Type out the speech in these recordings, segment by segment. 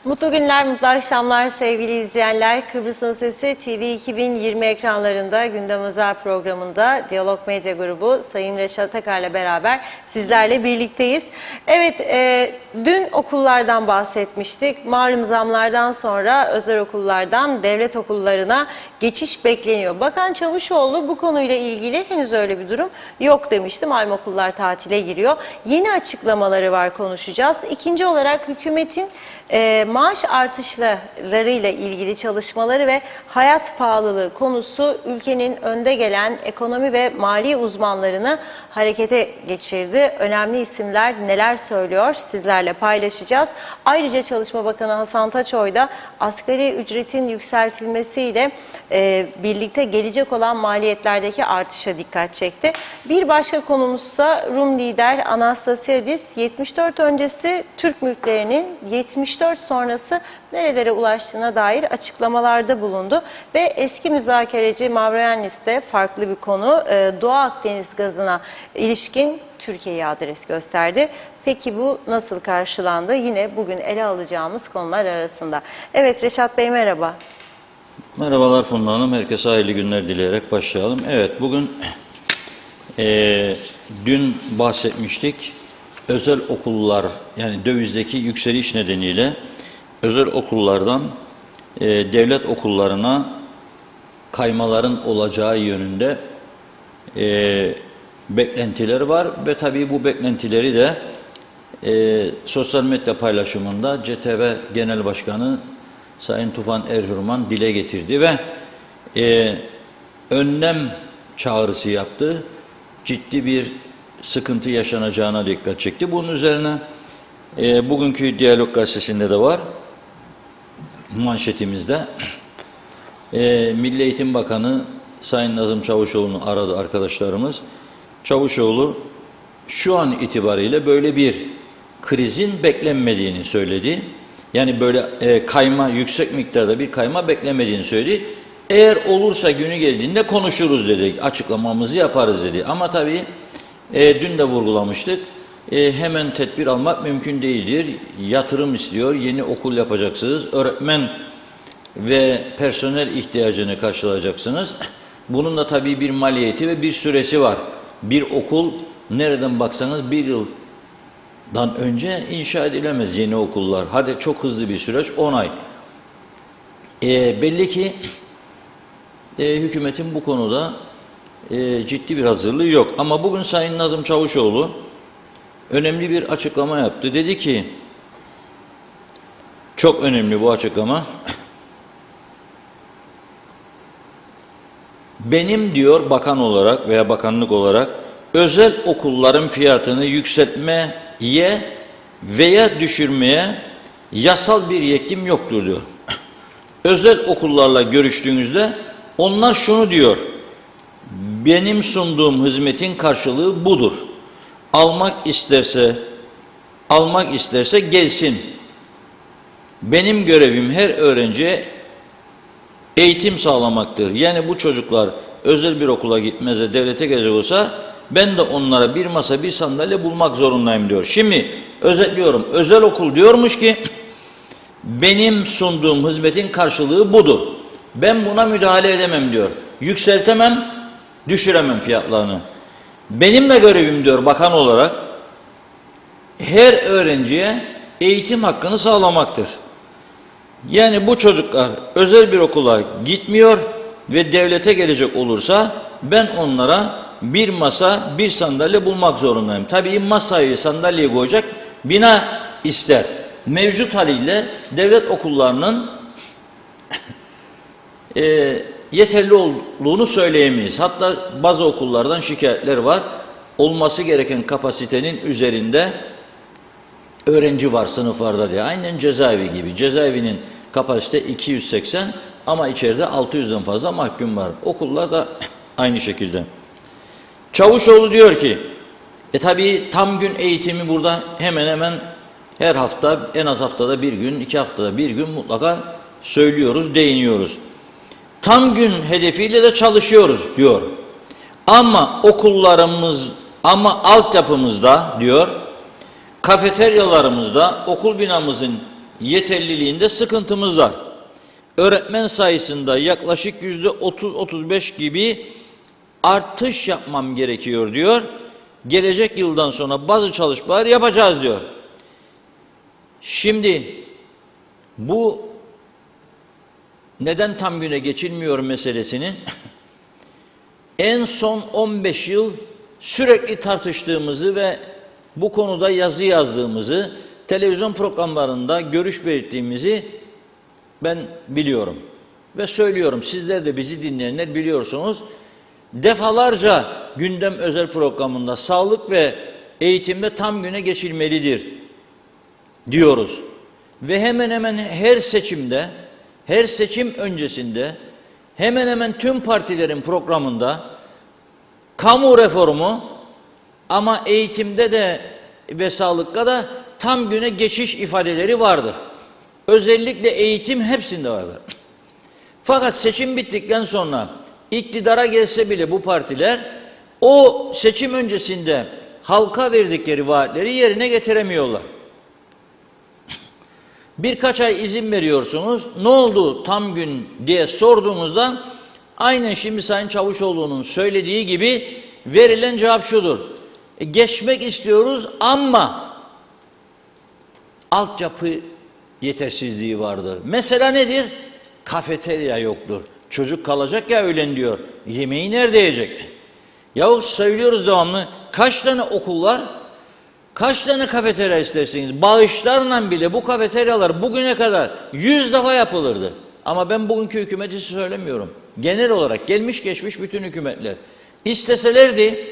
Mutlu günler, mutlu akşamlar sevgili izleyenler. Kıbrıs'ın Sesi TV 2020 ekranlarında gündem özel programında Diyalog Medya Grubu Sayın Reşat Akar'la beraber sizlerle birlikteyiz. Evet, dün okullardan bahsetmiştik. Malum zamlardan sonra özel okullardan devlet okullarına geçiş bekleniyor. Bakan Çavuşoğlu bu konuyla ilgili henüz öyle bir durum yok demişti. Malum okullar tatile giriyor. Yeni açıklamaları var, konuşacağız. İkinci olarak hükümetin maaş artışlarıyla ilgili çalışmaları ve hayat pahalılığı konusu ülkenin önde gelen ekonomi ve mali uzmanlarını harekete geçirdi. Önemli isimler neler söylüyor sizlerle paylaşacağız. Ayrıca Çalışma Bakanı Hasan Taçoy da asgari ücretin yükseltilmesiyle birlikte gelecek olan maliyetlerdeki artışa dikkat çekti. Bir başka konumuzsa Rum lider Anastasiadis 74 öncesi Türk mülklerinin 74 sonrası nerelere ulaştığına dair açıklamalarda bulundu. Ve eski müzakereci Mavroyannis de farklı bir konu, Doğu Akdeniz gazına ilişkin Türkiye'ye adres gösterdi. Peki bu nasıl karşılandı? Yine bugün ele alacağımız konular arasında. Evet Reşat Bey, merhaba. Merhabalar Funda Hanım. Herkese hayırlı günler dileyerek başlayalım. Evet, bugün dün bahsetmiştik. Özel okullar, yani dövizdeki yükseliş nedeniyle özel okullardan devlet okullarına kaymaların olacağı yönünde beklentiler var ve tabii bu beklentileri de sosyal medya paylaşımında CTV Genel Başkanı Sayın Tufan Erhürman dile getirdi ve önlem çağrısı yaptı. Ciddi bir sıkıntı yaşanacağına dikkat çekti. Bunun üzerine bugünkü Diyalog Gazetesi'nde de var, manşetimizde. Milli Eğitim Bakanı Sayın Nazım Çavuşoğlu'nu aradı arkadaşlarımız. Çavuşoğlu şu an itibariyle böyle bir krizin beklenmediğini söyledi. Yani böyle kayma, yüksek miktarda bir kayma beklemediğini söyledi. Eğer olursa günü geldiğinde konuşuruz dedi, açıklamamızı yaparız dedi. Ama tabii dün de vurgulamıştık. Hemen tedbir almak mümkün değildir. Yatırım istiyor, yeni okul yapacaksınız, öğretmen ve personel ihtiyacını karşılayacaksınız. Bunun da tabii bir maliyeti ve bir süresi var. Bir okul nereden baksanız bir yıldan önce inşa edilemez, yeni okullar. Hadi çok hızlı bir süreç, 10 ay. Belli ki hükümetin bu konuda ciddi bir hazırlığı yok. Ama bugün Sayın Nazım Çavuşoğlu önemli bir açıklama yaptı. Dedi ki, çok önemli bu açıklama. Benim diyor bakan olarak veya bakanlık olarak özel okulların fiyatını yükseltmeye veya düşürmeye yasal bir yetkim yoktur diyor. Özel okullarla görüştüğünüzde onlar şunu diyor: benim sunduğum hizmetin karşılığı budur. Almak isterse gelsin. Benim görevim her öğrenciye eğitim sağlamaktır. Yani bu çocuklar özel bir okula gitmez de devlete gelecek olsa ben de onlara bir masa bir sandalye bulmak zorundayım diyor. Şimdi özetliyorum. Özel okul diyormuş ki benim sunduğum hizmetin karşılığı budur. Ben buna müdahale edemem diyor. Yükseltemem, düşüremem fiyatlarını. Benim de görevim diyor bakan olarak her öğrenciye eğitim hakkını sağlamaktır. Yani bu çocuklar özel bir okula gitmiyor ve devlete gelecek olursa ben onlara bir masa, bir sandalye bulmak zorundayım. Tabii masayı, sandalyeyi koyacak bina ister. Mevcut haliyle devlet okullarının yeterli olduğunu söyleyemeyiz. Hatta bazı okullardan şikayetler var. Olması gereken kapasitenin üzerinde öğrenci var sınıflarda diye. Aynen cezaevi gibi. Cezaevinin kapasite 280 ama içeride 600'den fazla mahkum var. Okullar da aynı şekilde. Çavuşoğlu diyor ki tabii tam gün eğitimi burada hemen hemen her hafta, en az haftada bir gün, 2 haftada bir gün mutlaka söylüyoruz, değiniyoruz. Tam gün hedefiyle de çalışıyoruz diyor. Ama okullarımız, ama altyapımızda diyor, kafeteryalarımızda, okul binamızın yeterliliğinde sıkıntımız var. Öğretmen sayısında yaklaşık %30-35 gibi artış yapmam gerekiyor diyor. Gelecek yıldan sonra bazı çalışmalar yapacağız diyor. Şimdi bu neden tam güne geçilmiyor meselesini en son 15 yıl sürekli tartıştığımızı ve bu konuda yazı yazdığımızı, televizyon programlarında görüş belirttiğimizi ben biliyorum. Ve söylüyorum, sizler de bizi dinleyenler biliyorsunuz. Defalarca gündem özel programında sağlık ve eğitimde tam güne geçilmelidir diyoruz. Ve hemen hemen her seçimde, her seçim öncesinde hemen hemen tüm partilerin programında kamu reformu ama eğitimde de ve sağlıkta da tam güne geçiş ifadeleri vardır. Özellikle eğitim hepsinde vardır. Fakat seçim bittikten sonra iktidara gelse bile bu partiler o seçim öncesinde halka verdikleri vaatleri yerine getiremiyorlar. Birkaç ay izin veriyorsunuz. Ne oldu tam gün diye sorduğumuzda aynen şimdi Sayın Çavuşoğlu'nun söylediği gibi verilen cevap şudur. Geçmek istiyoruz ama altyapı yetersizliği vardır. Mesela nedir? Kafeterya yoktur. Çocuk kalacak ya öğlen diyor. Yemeği nerede yiyecek? Yahu söylüyoruz devamlı. Kaç tane okul var? Kaç tane kafeterya istersiniz? Bağışlarla bile bu kafeteryalar bugüne kadar 100 defa yapılırdı. Ama ben bugünkü hükümeti söylemiyorum. Genel olarak gelmiş geçmiş bütün hükümetler. İsteselerdi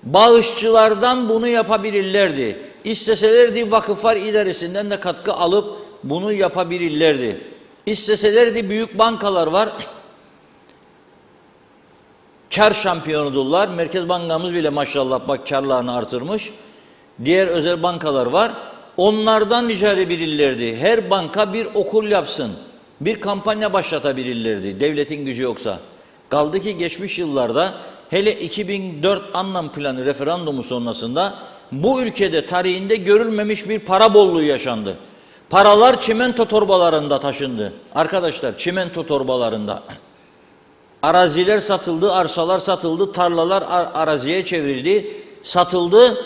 bağışçılardan bunu yapabilirlerdi. İsteselerdi vakıflar idaresinden de katkı alıp bunu yapabilirlerdi. İsteselerdi büyük bankalar var. Kar şampiyonudurlar. Merkez Bankamız bile maşallah bak karlarını artırmış. Diğer özel bankalar var. Onlardan rica edebilirlerdi. Her banka bir okul yapsın. Bir kampanya başlatabilirlerdi. Devletin gücü yoksa. Kaldı ki geçmiş yıllarda hele 2004 anlam planı referandumu sonrasında bu ülkede tarihinde görülmemiş bir para bolluğu yaşandı. Paralar çimento torbalarında taşındı. Arkadaşlar çimento torbalarında. Araziler satıldı, arsalar satıldı, tarlalar araziye çevrildi, satıldı.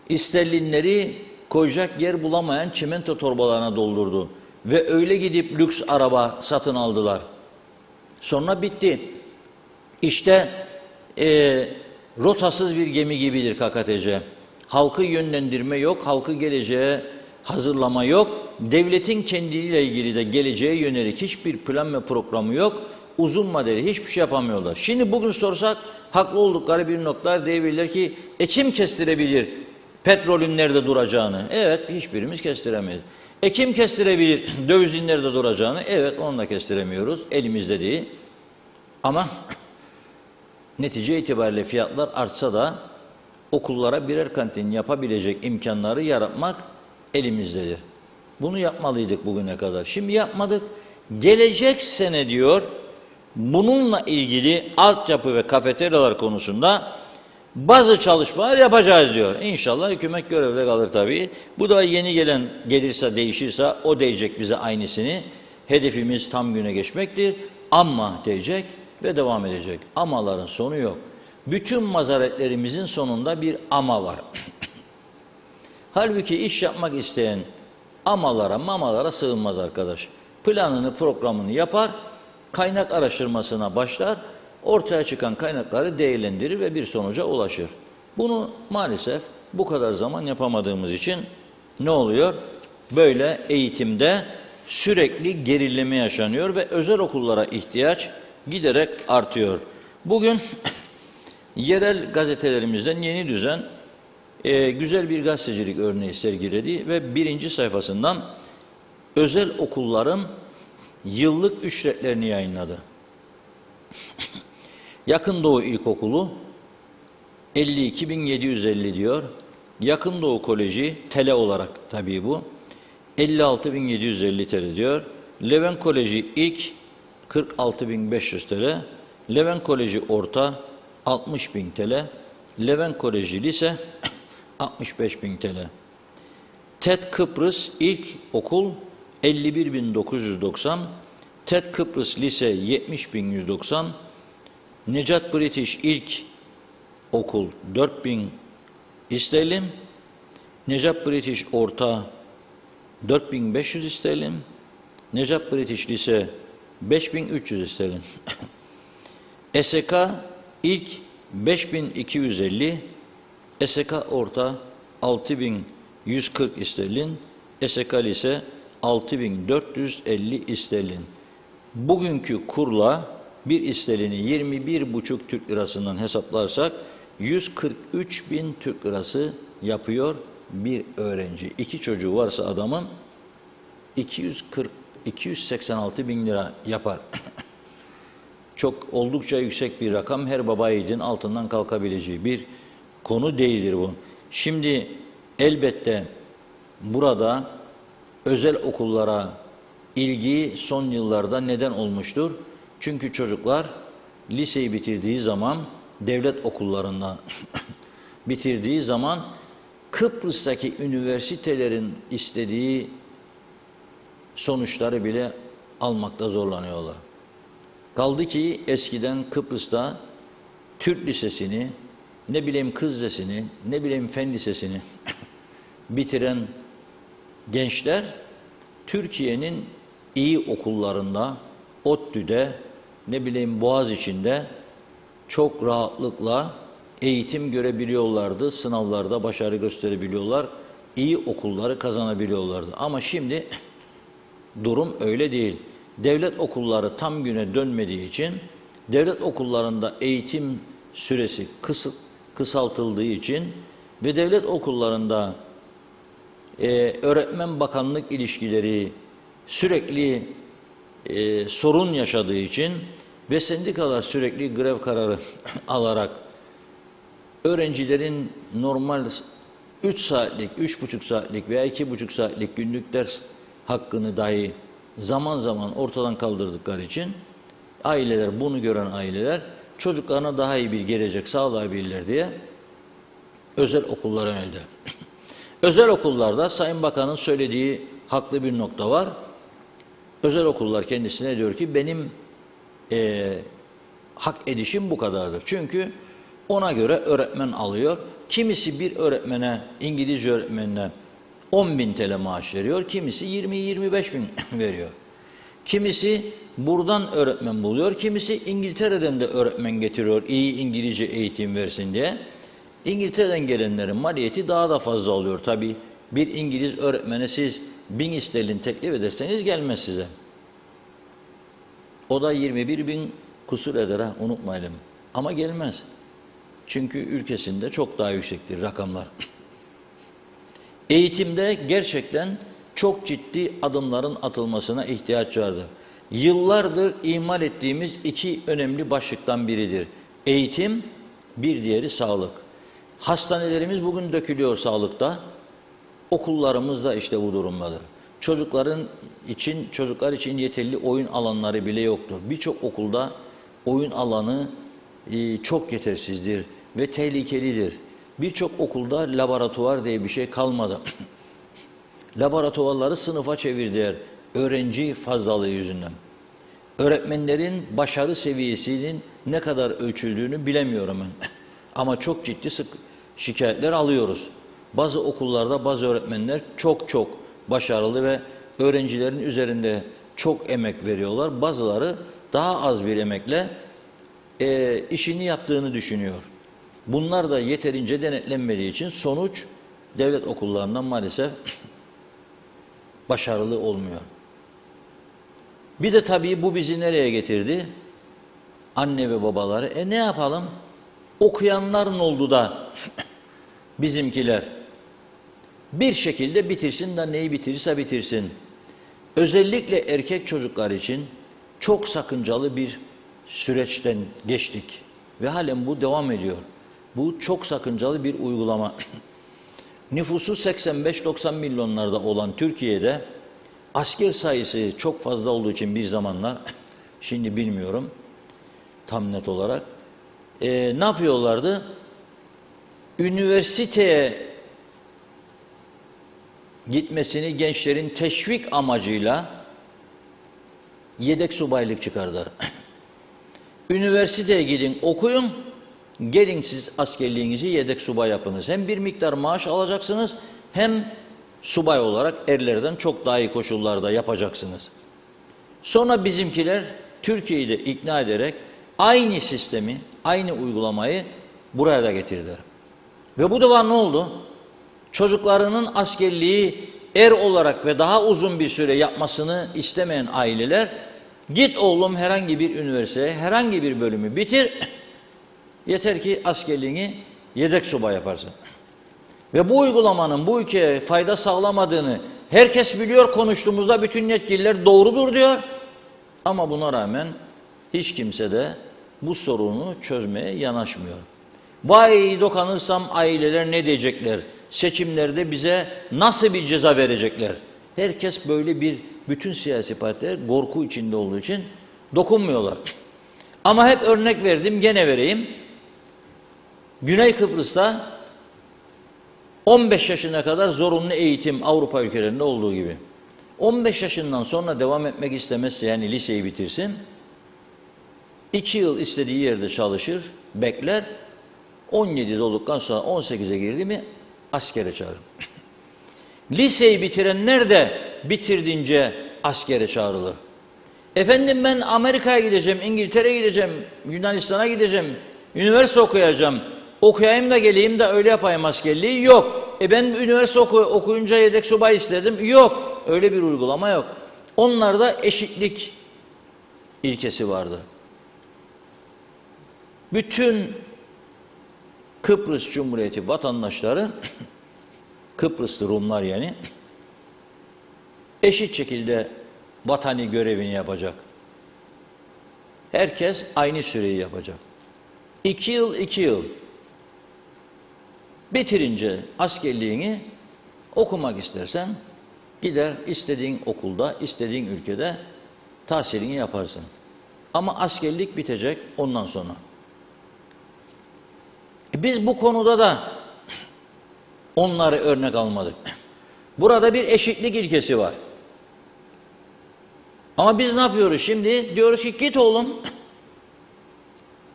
İsterlinleri koyacak yer bulamayan çimento torbalarına doldurdu. Ve öyle gidip lüks araba satın aldılar. Sonra bitti. İşte rotasız bir gemi gibidir KKTC. Halkı yönlendirme yok, halkı geleceğe hazırlama yok. Devletin kendiyle ilgili de geleceğe yönelik hiçbir plan ve programı yok. Uzun vadeli hiçbir şey yapamıyorlar. Şimdi bugün sorsak haklı oldukları bir noktalar diyebilirler ki kim kestirebilir petrolün nerede duracağını? Evet, hiçbirimiz kestiremeyiz. Kim kestirebilir dövizin nerede duracağını? Evet, onu da kestiremiyoruz. Elimizde değil. Ama netice itibariyle fiyatlar artsa da okullara birer kantin yapabilecek imkanları yaratmak elimizdedir. Bunu yapmalıydık bugüne kadar. Şimdi yapmadık. Gelecek sene diyor, bununla ilgili altyapı ve kafeteryalar konusunda bazı çalışmalar yapacağız diyor. İnşallah hükümet görevde kalır tabii. Bu da yeni gelen gelirse değişirse o diyecek bize aynısını. Hedefimiz tam güne geçmektir. Ama diyecek ve devam edecek. Amaların sonu yok. Bütün mazaretlerimizin sonunda bir ama var. Halbuki iş yapmak isteyen amalara, mamalara sığınmaz arkadaş. Planını, programını yapar, kaynak araştırmasına başlar, ortaya çıkan kaynakları değerlendirir ve bir sonuca ulaşır. Bunu maalesef bu kadar zaman yapamadığımız için ne oluyor? Böyle eğitimde sürekli gerileme yaşanıyor ve özel okullara ihtiyaç giderek artıyor. Bugün yerel gazetelerimizden Yeni Düzen güzel bir gazetecilik örneği sergiledi ve birinci sayfasından özel okulların yıllık ücretlerini yayınladı. Yakın Doğu İlkokulu 52.750 diyor. Yakın Doğu Koleji tele olarak tabii bu 56.750 TL diyor. Levent Koleji ilk 46.500 TL, Levent Koleji orta 60.000 TL, Levent Koleji lise 65.000 TL. TED Kıbrıs ilk okul 51.990, TED Kıbrıs lise 70.190, Necat British ilk okul 4.000 isterlin, Necat British orta 4.500 isterlin, Necat British lise 5.300 isterlin. SK ilk 5.250, SK orta 6.140 isterlin, SK lise 6.450 isterlin. Bugünkü kurla bir isterlini 21,5 Türk lirasından hesaplarsak 143.000 Türk lirası yapıyor bir öğrenci. 2 çocuğu varsa adamın 286.000 lira yapar. Çok oldukça yüksek bir rakam, her baba yiğidin altından kalkabileceği bir konu değildir bu. Şimdi elbette burada özel okullara ilgi son yıllarda neden olmuştur? Çünkü çocuklar liseyi bitirdiği zaman devlet okullarında bitirdiği zaman Kıbrıs'taki üniversitelerin istediği sonuçları bile almakta zorlanıyorlar. Kaldı ki eskiden Kıbrıs'ta Türk lisesini, ne bileyim kız lisesini, ne bileyim fen lisesini bitiren gençler Türkiye'nin iyi okullarında, ODTÜ'de, ne bileyim Boğaziçi'nde çok rahatlıkla eğitim görebiliyorlardı, sınavlarda başarı gösterebiliyorlar, iyi okulları kazanabiliyorlardı. Ama şimdi durum öyle değil. Devlet okulları tam güne dönmediği için, devlet okullarında eğitim süresi kısaltıldığı için ve devlet okullarında öğretmen bakanlık ilişkileri sürekli sorun yaşadığı için ve sendikalar sürekli grev kararı alarak öğrencilerin normal 3 saatlik, 3,5 saatlik veya 2,5 saatlik günlük ders hakkını dahi zaman zaman ortadan kaldırdıkları için aileler, bunu gören aileler çocuklarına daha iyi bir gelecek sağlayabilirler diye özel okullara yöneldi. Özel okullarda Sayın Bakan'ın söylediği haklı bir nokta var. Özel okullar kendisine diyor ki benim hak edişim bu kadardır. Çünkü ona göre öğretmen alıyor. Kimisi bir öğretmene, İngilizce öğretmenine 10.000 TL maaş veriyor. Kimisi 20-25.000 veriyor. Kimisi buradan öğretmen buluyor. Kimisi İngiltere'den de öğretmen getiriyor. İyi İngilizce eğitim versin diye. İngiltere'den gelenlerin maliyeti daha da fazla oluyor. Tabii bir İngiliz öğretmene siz 1000 sterlin teklif ederseniz gelmez size. O da 21.000 kusur eder ha, unutmayalım. Ama gelmez. Çünkü ülkesinde çok daha yüksektir rakamlar. Eğitimde gerçekten çok ciddi adımların atılmasına ihtiyaç vardır. Yıllardır ihmal ettiğimiz iki önemli başlıktan biridir. Eğitim, bir diğeri sağlık. Hastanelerimiz bugün dökülüyor sağlıkta. Okullarımız da işte bu durumdadır. Çocuklar için yeterli oyun alanları bile yoktur. Birçok okulda oyun alanı çok yetersizdir ve tehlikelidir. Birçok okulda laboratuvar diye bir şey kalmadı. Laboratuvarları sınıfa çevirdiler öğrenci fazlalığı yüzünden. Öğretmenlerin başarı seviyesinin ne kadar ölçüldüğünü bilemiyorum ben. Ama çok ciddi şikayetler alıyoruz. Bazı okullarda bazı öğretmenler çok başarılı ve öğrencilerin üzerinde çok emek veriyorlar. Bazıları daha az bir emekle işini yaptığını düşünüyor. Bunlar da yeterince denetlenmediği için sonuç devlet okullarından maalesef başarılı olmuyor. Bir de tabii bu bizi nereye getirdi? Anne ve babaları. Ne yapalım? Okuyanların oldu da bizimkiler bir şekilde bitirsin de neyi bitirirse bitirsin. Özellikle erkek çocuklar için çok sakıncalı bir süreçten geçtik ve halen bu devam ediyor. Bu çok sakıncalı bir uygulama. Nüfusu 85-90 milyonlarda olan Türkiye'de asker sayısı çok fazla olduğu için bir zamanlar, şimdi bilmiyorum tam net olarak, ne yapıyorlardı? Üniversiteye gitmesini gençlerin teşvik amacıyla yedek subaylık çıkardılar. Üniversiteye gidin, okuyun, gelin siz askerliğinizi yedek subay yapınız. Hem bir miktar maaş alacaksınız, hem subay olarak erlerden çok daha iyi koşullarda yapacaksınız. Sonra bizimkiler Türkiye'yi de ikna ederek aynı sistemi, aynı uygulamayı buraya da getirdiler. Ve bu defa ne oldu? Çocuklarının askerliği er olarak ve daha uzun bir süre yapmasını istemeyen aileler, git oğlum herhangi bir üniversiteye, herhangi bir bölümü bitir, yeter ki askerliğini yedek subay yaparsın. Ve bu uygulamanın bu ülkeye fayda sağlamadığını herkes biliyor, konuştuğumuzda bütün yetkililer doğrudur diyor. Ama buna rağmen hiç kimse de bu sorunu çözmeye yanaşmıyor. Vay dokanırsam aileler ne diyecekler? Seçimlerde bize nasıl bir ceza verecekler? Herkes böyle bütün siyasi partiler korku içinde olduğu için dokunmuyorlar. Ama hep örnek verdim, gene vereyim. Güney Kıbrıs'ta 15 yaşına kadar zorunlu eğitim Avrupa ülkelerinde olduğu gibi. 15 yaşından sonra devam etmek istemezse, yani liseyi bitirsin, 2 yıl istediği yerde çalışır, bekler, 17 olduktan sonra 18'e girdi mi askere çağırır. Liseyi bitirenler de bitirdiğince askere çağrılır. Efendim ben Amerika'ya gideceğim, İngiltere'ye gideceğim, Yunanistan'a gideceğim, üniversite okuyacağım, okuyayım da geleyim de öyle yapayım askerliği, yok. Ben üniversite okuyunca yedek subay istedim, yok. Öyle bir uygulama yok. Onlarda eşitlik ilkesi vardı. Bütün Kıbrıs Cumhuriyeti vatandaşları, Kıbrıslı Rumlar yani, eşit şekilde vatani görevini yapacak. Herkes aynı süreyi yapacak. 2 yıl, 2 yıl. Bitirince askerliğini okumak istersen gider istediğin okulda, istediğin ülkede tahsilini yaparsın. Ama askerlik bitecek ondan sonra. Biz bu konuda da onları örnek almadık. Burada bir eşitlik ilkesi var. Ama biz ne yapıyoruz şimdi? Diyoruz ki git oğlum,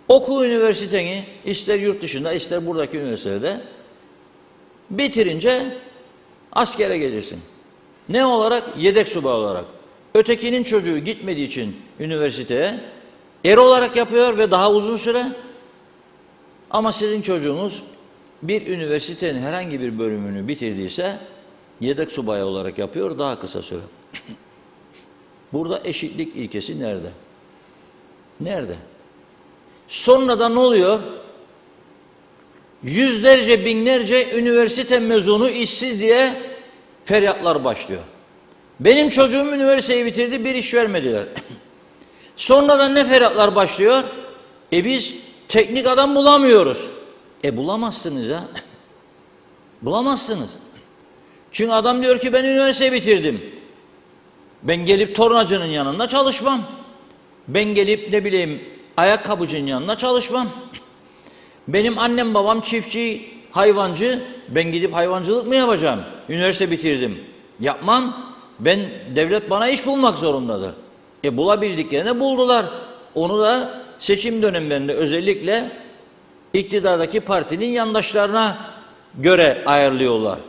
oku üniversiteni, ister yurt dışında ister buradaki üniversitede, bitirince askere gelirsin. Ne olarak? Yedek subay olarak. Ötekinin çocuğu gitmediği için üniversiteye er olarak yapıyor ve daha uzun süre. Ama sizin çocuğunuz bir üniversitenin herhangi bir bölümünü bitirdiyse yedek subay olarak yapıyor daha kısa süre. Burada eşitlik ilkesi nerede? Nerede? Sonra da ne oluyor? Yüzlerce, binlerce üniversite mezunu işsiz diye feryatlar başlıyor. Benim çocuğum üniversiteyi bitirdi, bir iş vermediler. Sonra da ne feryatlar başlıyor? Biz teknik adam bulamıyoruz. Bulamazsınız ya. Bulamazsınız. Çünkü adam diyor ki ben üniversiteyi bitirdim. Ben gelip tornacının yanında çalışmam. Ben gelip ne bileyim ayakkabıcının yanında çalışmam. Benim annem babam çiftçi, hayvancı. Ben gidip hayvancılık mı yapacağım? Üniversite bitirdim. Yapmam. Devlet bana iş bulmak zorundadır. Bulabildiklerini buldular. Onu da seçim dönemlerinde özellikle iktidardaki partinin yandaşlarına göre ayarlıyorlar.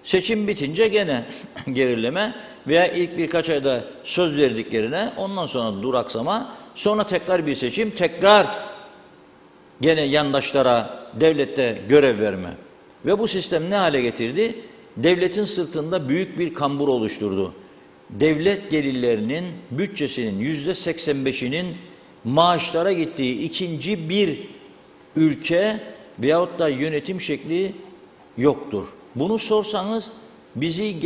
Seçim bitince gene gerileme veya ilk birkaç ayda söz verdiklerine ondan sonra duraksama, sonra tekrar bir seçim, tekrar gene yandaşlara devlette görev verme. Ve bu sistem ne hale getirdi? Devletin sırtında büyük bir kambur oluşturdu. Devlet gelirlerinin, bütçesinin %85'inin maaşlara gittiği ikinci bir ülke veyahut da yönetim şekli yoktur. Bunu sorsanız bizi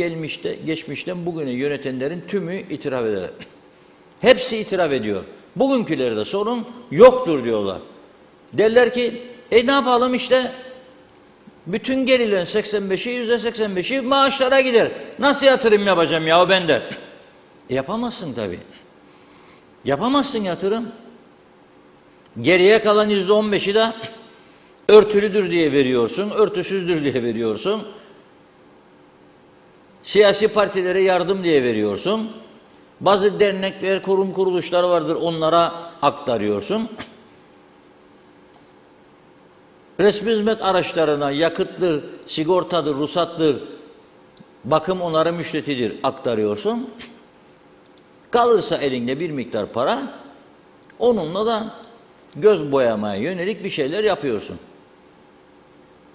geçmişten bugüne yönetenlerin tümü itiraf eder. Hepsi itiraf ediyor. Bugünkülerde sorun yoktur diyorlar. Derler ki ne yapalım işte Bütün gelirin 85'i, %85'i maaşlara gider. Nasıl yatırım yapacağım ya ben de? Yapamazsın tabii. Yapamazsın yatırım. Geriye kalan %15'i de örtülüdür diye veriyorsun, örtüsüzdür diye veriyorsun. Siyasi partilere yardım diye veriyorsun. Bazı dernekler, kurum kuruluşlar vardır, onlara aktarıyorsun. Resmi hizmet araçlarına yakıttır, sigortadır, ruhsattır, bakım onarım ücretidir aktarıyorsun. Kalırsa elinde bir miktar para, onunla da göz boyamaya yönelik bir şeyler yapıyorsun.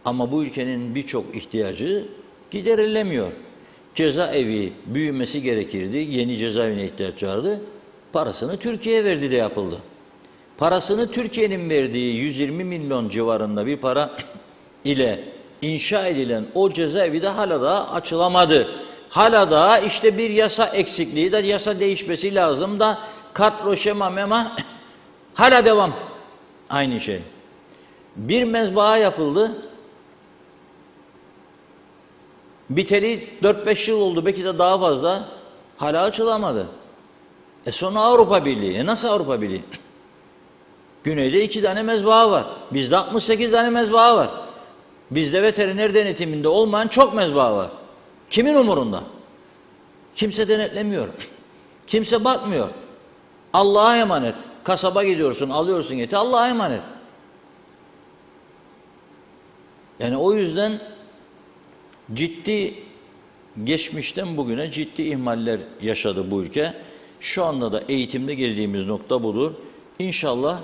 Ama bu ülkenin birçok ihtiyacı giderilemiyor. Cezaevi büyümesi gerekirdi, yeni cezaevine ihtiyaç vardı. Parasını Türkiye verdi de yapıldı. Parasını Türkiye'nin verdiği 120 milyon civarında bir para ile inşa edilen o cezaevi de hala da açılamadı. Hala da işte bir yasa eksikliği de yasa değişmesi lazım da kadro şema mema hala devam. Aynı şey. Bir mezbaa yapıldı. Biteli 4-5 yıl oldu, belki de daha fazla. Hala açılamadı. Sonra Avrupa Birliği. Nasıl Avrupa Birliği? Güneyde 2 tane mezbaa var. Bizde 68 tane mezbaa var. Bizde veteriner denetiminde olmayan çok mezbaa var. Kimin umurunda? Kimse denetlemiyor. Kimse bakmıyor. Allah'a emanet. Kasaba gidiyorsun, alıyorsun eti, Allah'a emanet. Yani o yüzden ciddi, geçmişten bugüne ciddi ihmaller yaşadı bu ülke. Şu anda da eğitimde geldiğimiz nokta budur. İnşallah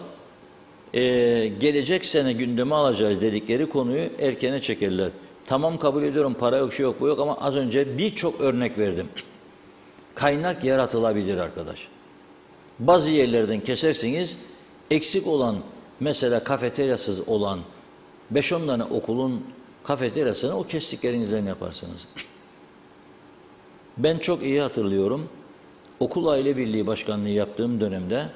gelecek sene gündeme alacağız dedikleri konuyu erkene çekerler. Tamam, kabul ediyorum, para yok, şu yok, bu yok, ama az önce birçok örnek verdim. Kaynak yaratılabilir arkadaş. Bazı yerlerden kesersiniz, eksik olan, mesela kafeteryasız olan 5-10 tane okulun kafeteryasını o kestiklerinizden yaparsınız. Ben çok iyi hatırlıyorum. Okul Aile Birliği Başkanlığı yaptığım dönemde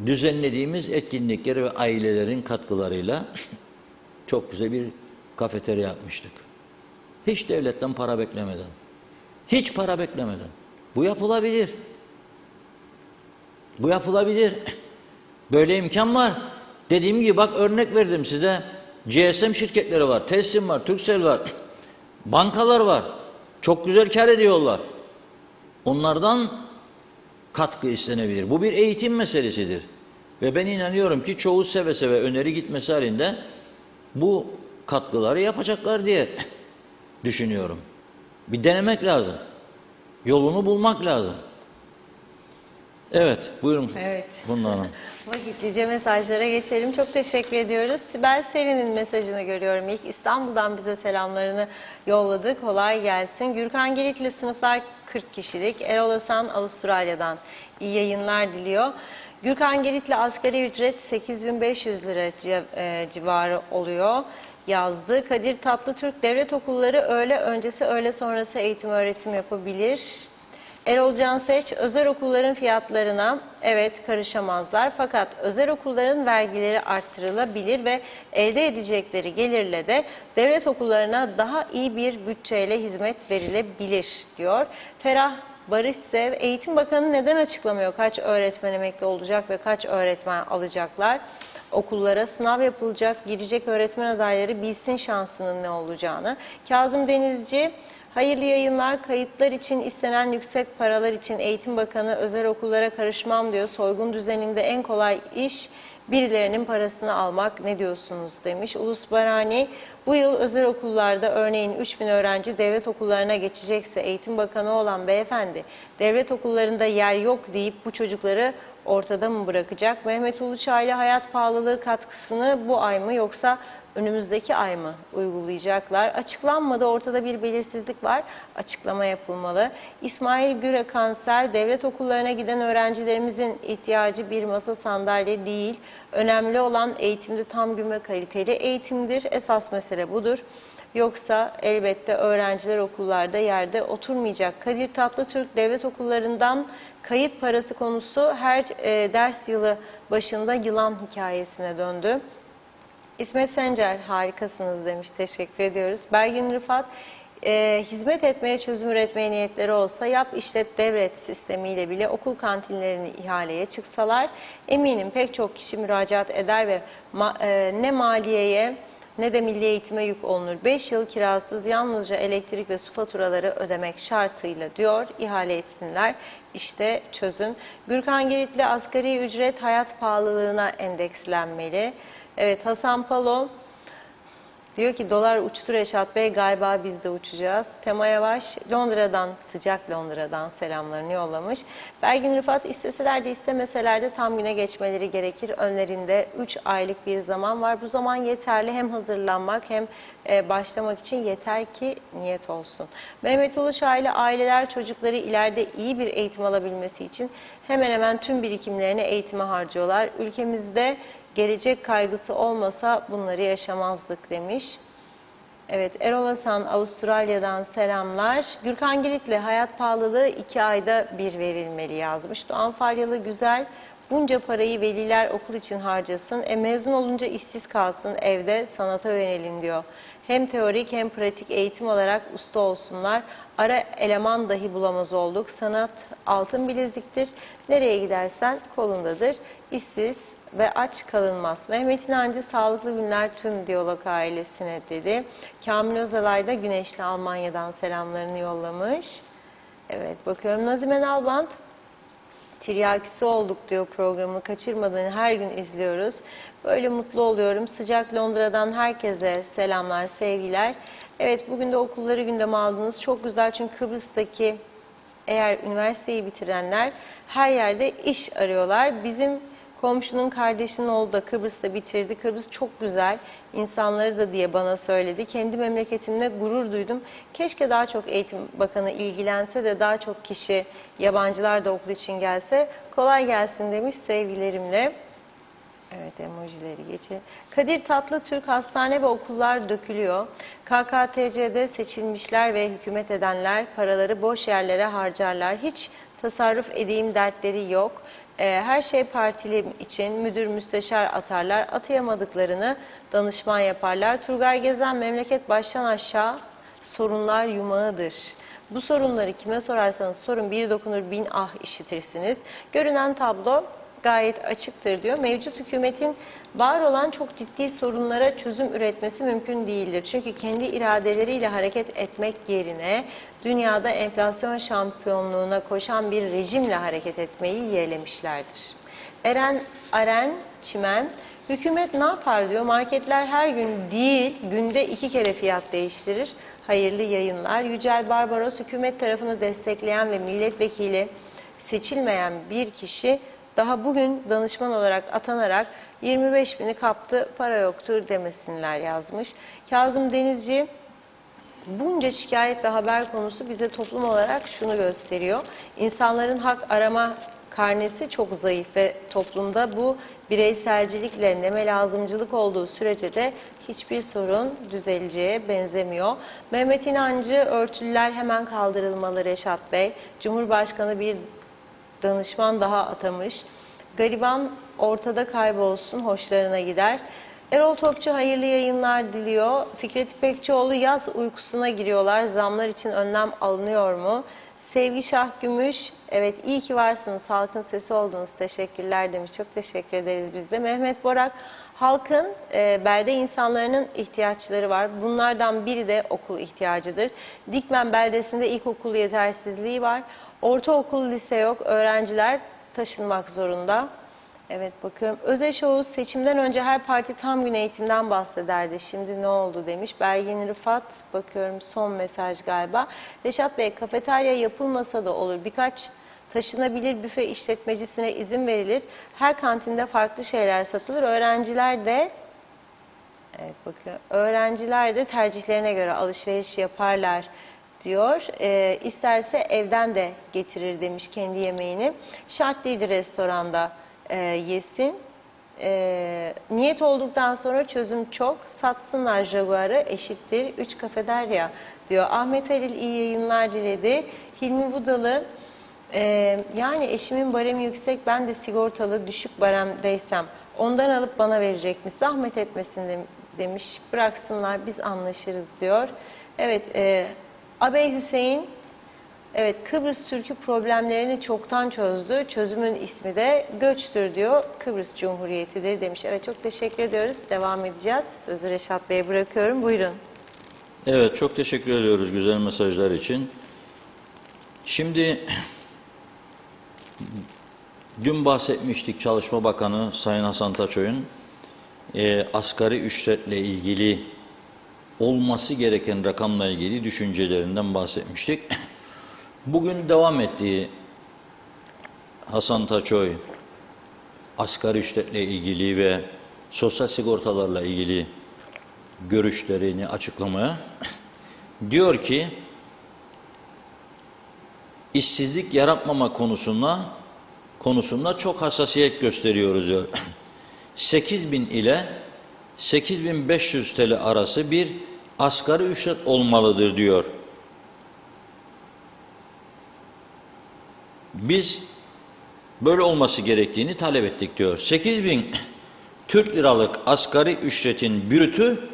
düzenlediğimiz etkinlikleri ve ailelerin katkılarıyla çok güzel bir kafeterya yapmıştık. Hiç devletten para beklemeden. Hiç para beklemeden. Bu yapılabilir. Bu yapılabilir. Böyle imkan var. Dediğim gibi bak, örnek verdim size. GSM şirketleri var, Telsim var, Turkcell var, bankalar var. Çok güzel kar ediyorlar. Onlardan katkı istenebilir. Bu bir eğitim meselesidir. Ve ben inanıyorum ki çoğu seve seve öneri gitmesi halinde bu katkıları yapacaklar diye düşünüyorum. Bir denemek lazım. Yolunu bulmak lazım. Evet, buyurun. Evet. Funda Hanım. Vakitlice mesajlara geçelim. Çok teşekkür ediyoruz. Sibel Seri'nin mesajını görüyorum. İlk İstanbul'dan bize selamlarını yolladı. Kolay gelsin. Gürkan Giritli, sınıflar 40 kişilik. Erol Hasan Avustralya'dan iyi yayınlar diliyor. Gürkan Giritli, asgari ücret 8.500 lira civarı oluyor yazdı. Kadir Tatlıtürk, devlet okulları öğle öncesi öğle sonrası eğitim öğretim yapabilir. Erol Canseç, özel okulların fiyatlarına evet karışamazlar, fakat özel okulların vergileri arttırılabilir ve elde edecekleri gelirle de devlet okullarına daha iyi bir bütçeyle hizmet verilebilir diyor. Ferah Barışsev, Eğitim Bakanı neden açıklamıyor kaç öğretmen emekli olacak ve kaç öğretmen alacaklar? Okullara sınav yapılacak, girecek öğretmen adayları bilsin şansının ne olacağını. Kazım Denizci, hayırlı yayınlar. Kayıtlar için istenen yüksek paralar için Eğitim Bakanı özel okullara karışmam diyor. Soygun düzeninde en kolay iş birilerinin parasını almak, ne diyorsunuz demiş. Ulus Barani, bu yıl özel okullarda örneğin 3.000 öğrenci devlet okullarına geçecekse Eğitim Bakanı olan beyefendi devlet okullarında yer yok deyip bu çocukları ortada mı bırakacak? Mehmet Uluçaylı, hayat pahalılığı katkısını bu ay mı yoksa önümüzdeki ay mı uygulayacaklar? Açıklanmadı, ortada bir belirsizlik var. Açıklama yapılmalı. İsmail Güre Kansel, devlet okullarına giden öğrencilerimizin ihtiyacı bir masa sandalye değil. Önemli olan eğitimde tam gün ve kaliteli eğitimdir. Esas mesele budur. Yoksa elbette öğrenciler okullarda yerde oturmayacak. Kadir Tatlıtürk, devlet okullarından kayıt parası konusu her ders yılı başında yılan hikayesine döndü. İsmet Sencer harikasınız demiş. Teşekkür ediyoruz. Belgin Rıfat, hizmet etmeye, çözüm üretmeye niyetleri olsa yap işlet devret sistemiyle bile okul kantinlerini ihaleye çıksalar eminim pek çok kişi müracaat eder ve ne maliyeye ne de milli eğitime yük olunur. 5 yıl kirasız yalnızca elektrik ve su faturaları ödemek şartıyla diyor, ihale etsinler. İşte çözüm. Gürkan Giritli, asgari ücret hayat pahalılığına endekslenmeli. Evet, Hasan Palo diyor ki dolar uçtu Reşat Bey, galiba biz de uçacağız. Tema Yavaş Londra'dan, sıcak Londra'dan selamlarını yollamış. Belgin Rıfat, isteseler de istemeseler de tam güne geçmeleri gerekir. Önlerinde 3 aylık bir zaman var. Bu zaman yeterli hem hazırlanmak hem başlamak için, yeter ki niyet olsun. Mehmet Uluç, aileler çocukları ileride iyi bir eğitim alabilmesi için hemen hemen tüm birikimlerini eğitime harcıyorlar. Ülkemizde gelecek kaygısı olmasa bunları yaşamazdık demiş. Evet, Erol Hasan Avustralya'dan selamlar. Gürkan Giritli, hayat pahalılığı 2 ayda bir verilmeli yazmış. Doğan Falyalı, güzel, bunca parayı veliler okul için harcasın. Mezun olunca işsiz kalsın, evde sanata yönelin diyor. Hem teorik hem pratik eğitim olarak usta olsunlar. Ara eleman dahi bulamaz olduk. Sanat altın bileziktir. Nereye gidersen kolundadır. İşsiz ve aç kalınmaz. Mehmet İnancı, sağlıklı günler tüm Diyalog ailesine dedi. Kamil Özalay da güneşli Almanya'dan selamlarını yollamış. Evet, bakıyorum. Nazime Nalbant, tiryakisi olduk diyor, programı kaçırmadan her gün izliyoruz. Böyle mutlu oluyorum. Sıcak Londra'dan herkese selamlar, sevgiler. Evet, bugün de okulları gündeme aldınız. Çok güzel, çünkü Kıbrıs'taki eğer üniversiteyi bitirenler her yerde iş arıyorlar. Bizim komşunun kardeşinin oğlu da Kıbrıs'ta bitirdi. Kıbrıs çok güzel, insanları da diye bana söyledi. Kendi memleketimle gurur duydum. Keşke daha çok Eğitim Bakanı ilgilense de daha çok kişi, yabancılar da okul için gelse. Kolay gelsin demiş, sevgilerimle. Evet, emojileri geçelim. Kadir Tatlıtürk, hastane ve okullar dökülüyor. KKTC'de seçilmişler ve hükümet edenler paraları boş yerlere harcarlar. Hiç tasarruf edeyim dertleri yok. Her şey partili için müdür müsteşar atarlar. Atayamadıklarını danışman yaparlar. Turgay Gezen, memleket baştan aşağı sorunlar yumağıdır. Bu sorunları kime sorarsanız sorun, bir dokunur bin ah işitirsiniz. Görünen tablo gayet açıktır diyor. Mevcut hükümetin var olan çok ciddi sorunlara çözüm üretmesi mümkün değildir. Çünkü kendi iradeleriyle hareket etmek yerine dünyada enflasyon şampiyonluğuna koşan bir rejimle hareket etmeyi yeğlemişlerdir. Aren Çimen, hükümet ne yapar diyor. Marketler her gün değil, günde 2 kere fiyat değiştirir. Hayırlı yayınlar. Yücel Barbaros, hükümet tarafını destekleyen ve milletvekili seçilmeyen bir kişi daha bugün danışman olarak atanarak 25.000'i kaptı, para yoktur demesinler yazmış. Kazım Denizci, bunca şikayet ve haber konusu bize toplum olarak şunu gösteriyor. İnsanların hak arama karnesi çok zayıf ve toplumda bu bireyselcilikle neme lazımcılık olduğu sürece de hiçbir sorun düzeleceğe benzemiyor. Mehmet İnancı, örtülüler hemen kaldırılmalı Reşat Bey. Cumhurbaşkanı bir danışman daha atamış. Gariban ortada kaybolsun, hoşlarına gider. Erol Topçu, hayırlı yayınlar diliyor. Fikret İpekçioğlu, yaz uykusuna giriyorlar. Zamlar için önlem alınıyor mu? Sevgi Şah Gümüş, evet iyi ki varsınız, halkın sesi oldunuz, teşekkürler demiş. Çok teşekkür ederiz biz de. Mehmet Borak, halkın, belde insanların ihtiyaçları var. Bunlardan biri de okul ihtiyacıdır. Dikmen beldesinde ilkokul yetersizliği var. Ortaokul, lise yok. Öğrenciler taşınmak zorunda. Evet, bakıyorum. Özeş Oğuz, seçimden önce her parti tam gün eğitimden bahsederdi. Şimdi ne oldu demiş. Belgin Rıfat, bakıyorum son mesaj galiba. Reşat Bey, kafeterya yapılmasa da olur. Birkaç taşınabilir büfe işletmecisine izin verilir. Her kantinde farklı şeyler satılır. Öğrenciler de, evet bakıyorum, öğrenciler de tercihlerine göre alışveriş yaparlar diyor. İsterse evden de getirir demiş kendi yemeğini. Şart değildir restoranda yesin. Niyet olduktan sonra çözüm çok. Satsınlar Jaguar'ı, eşittir 3 kafederya diyor. Ahmet Halil iyi yayınlar diledi. Hilmi Budalı, Yani eşimin baremi yüksek, ben de sigortalı düşük baremdeysem ondan alıp bana verecek mi? Zahmet etmesin demiş. Bıraksınlar, biz anlaşırız diyor. Evet, Abey Hüseyin, evet, Kıbrıs Türk'ü problemlerini çoktan çözdü. Çözümün ismi de göçtür diyor. Kıbrıs Cumhuriyeti'dir demiş. Evet, çok teşekkür ediyoruz. Devam edeceğiz. Sözü Reşat Bey'e bırakıyorum. Buyurun. Evet, çok teşekkür ediyoruz güzel mesajlar için. Şimdi dün bahsetmiştik, Çalışma Bakanı Sayın Hasan Taçoy'un asgari ücretle ilgili olması gereken rakamla ilgili düşüncelerinden bahsetmiştik. Bugün devam ettiği Hasan Taçoy asgari ücretle ilgili ve sosyal sigortalarla ilgili görüşlerini açıklamaya diyor ki, işsizlik yaratmama konusunda çok hassasiyet gösteriyoruz diyor. 8.000 ile 8.500 TL arası bir asgari ücret olmalıdır diyor. Biz böyle olması gerektiğini talep ettik diyor. 8.000 Türk liralık asgari ücretin brütü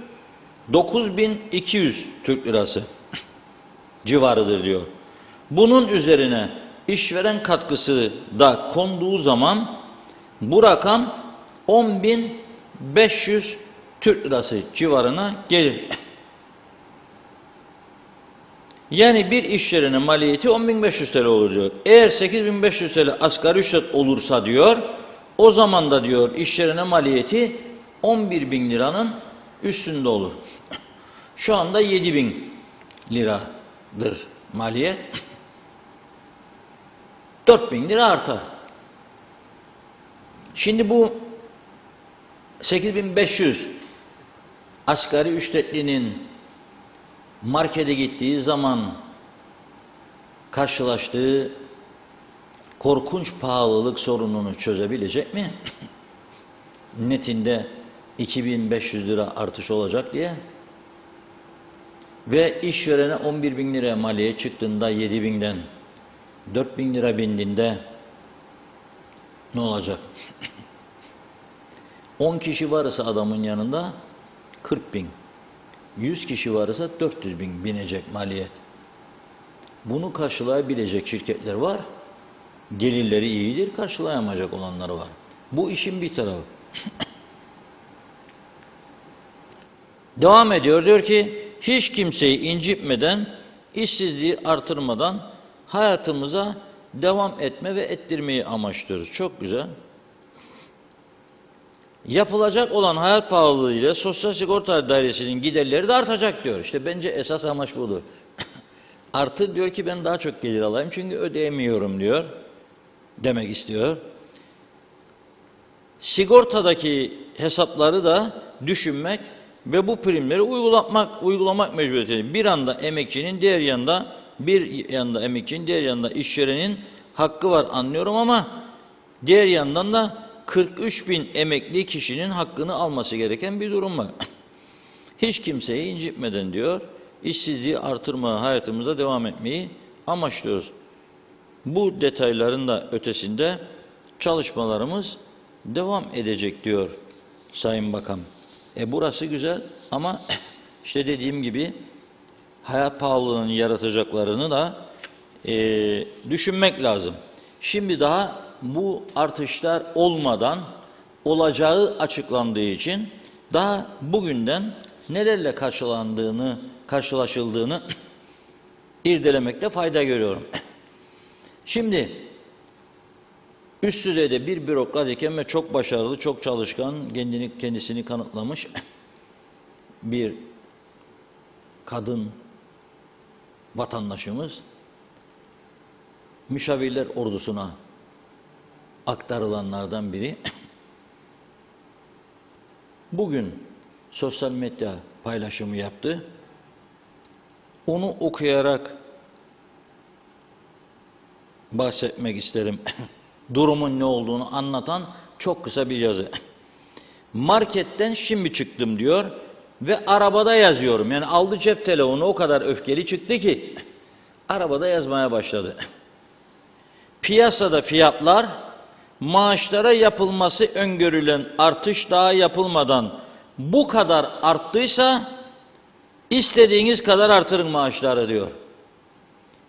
9.200 Türk lirası civarıdır diyor. Bunun üzerine işveren katkısı da konduğu zaman bu rakam 10.500 Türk lirası civarına gelir. Yani bir iş yerine maliyeti 10.500 TL olur diyor. Eğer 8.500 TL asgari ücret olursa diyor, o zaman da diyor iş yerine maliyeti 11.000 liranın üstünde olur. Şu anda 7.000 liradır maliyet. 4.000 lira artar. Şimdi bu 8.500 asgari ücretlinin markete gittiği zaman karşılaştığı korkunç pahalılık sorununu çözebilecek mi? Netinde 2.500 lira artış olacak diye. Ve işverene 11.000 lira maliye çıktığında 7.000'den 4.000 lira bindiğinde ne olacak? 10 kişi varsa adamın yanında 40.000. 100 kişi varsa 400.000 binecek maliyet. Bunu karşılayabilecek şirketler var. Gelirleri iyidir, karşılayamayacak olanları var. Bu işin bir tarafı. Devam ediyor, diyor ki hiç kimseyi incitmeden, işsizliği artırmadan hayatımıza devam etme ve ettirmeyi amaçlıyoruz. Çok güzel. Yapılacak olan hayat pahalılığı ile Sosyal Sigorta Dairesi'nin giderleri de artacak diyor. İşte bence esas amaç budur. Artı diyor ki ben daha çok gelir alayım çünkü ödeyemiyorum diyor. Demek istiyor. Sigortadaki hesapları da düşünmek ve bu primleri uygulamak mecburiyeti. Bir yanda emekçinin, diğer yanda işverenin hakkı var, anlıyorum, ama diğer yandan da 43.000 emekli kişinin hakkını alması gereken bir durum var. Hiç kimseyi incitmeden diyor, işsizliği artırma, hayatımıza devam etmeyi amaçlıyoruz. Bu detayların da ötesinde çalışmalarımız devam edecek diyor Sayın Bakan. Burası güzel ama işte dediğim gibi hayat pahalılığının yaratacaklarını da düşünmek lazım. Şimdi daha bu artışlar olmadan olacağı açıklandığı için daha bugünden nelerle karşılaşıldığını irdelemekte fayda görüyorum. Şimdi üst düzeyde bir bürokrat iken ve çok başarılı, çok çalışkan, kendisini kanıtlamış bir kadın vatandaşımız müşavirler ordusuna aktarılanlardan biri. Bugün sosyal medya paylaşımı yaptı. Onu okuyarak bahsetmek isterim. Durumun ne olduğunu anlatan çok kısa bir yazı. Marketten şimdi çıktım diyor ve arabada yazıyorum. Yani aldı cep telefonu, o kadar öfkeli çıktı ki arabada yazmaya başladı. piyasada fiyatlar maaşlara yapılması öngörülen artış daha yapılmadan bu kadar arttıysa istediğiniz kadar artırın maaşları diyor.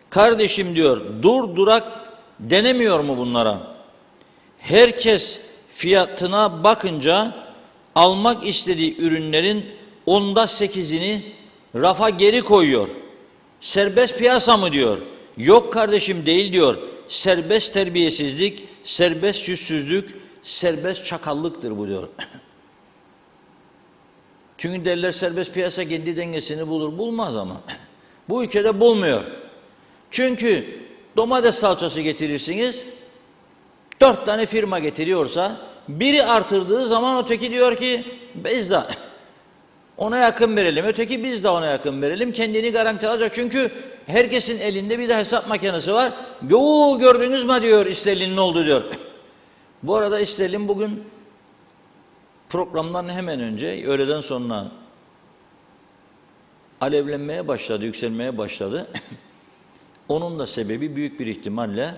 Kardeşim diyor, dur durak denemiyor mu bunlara? Herkes fiyatına bakınca almak istediği ürünlerin 8'ini rafa geri koyuyor. Serbest piyasa mı diyor? Yok kardeşim değil diyor. Serbest terbiyesizlik, serbest yüzsüzlük, serbest çakallıktır bu diyor. Çünkü derler serbest piyasa kendi dengesini bulur. Bulmaz ama. Bu ülkede bulmuyor. Çünkü domates salçası getirirsiniz, 4 tane firma getiriyorsa, biri artırdığı zaman öteki diyor ki biz de ona yakın verelim, öteki biz de ona yakın verelim, kendini garanti alacak. Çünkü herkesin elinde bir de hesap makinesi var. Yo gördünüz mü diyor, İsterlin'in oldu diyor. Bu arada İsterlin bugün programdan hemen önce, öğleden sonra alevlenmeye başladı, yükselmeye başladı. Onun da sebebi büyük bir ihtimalle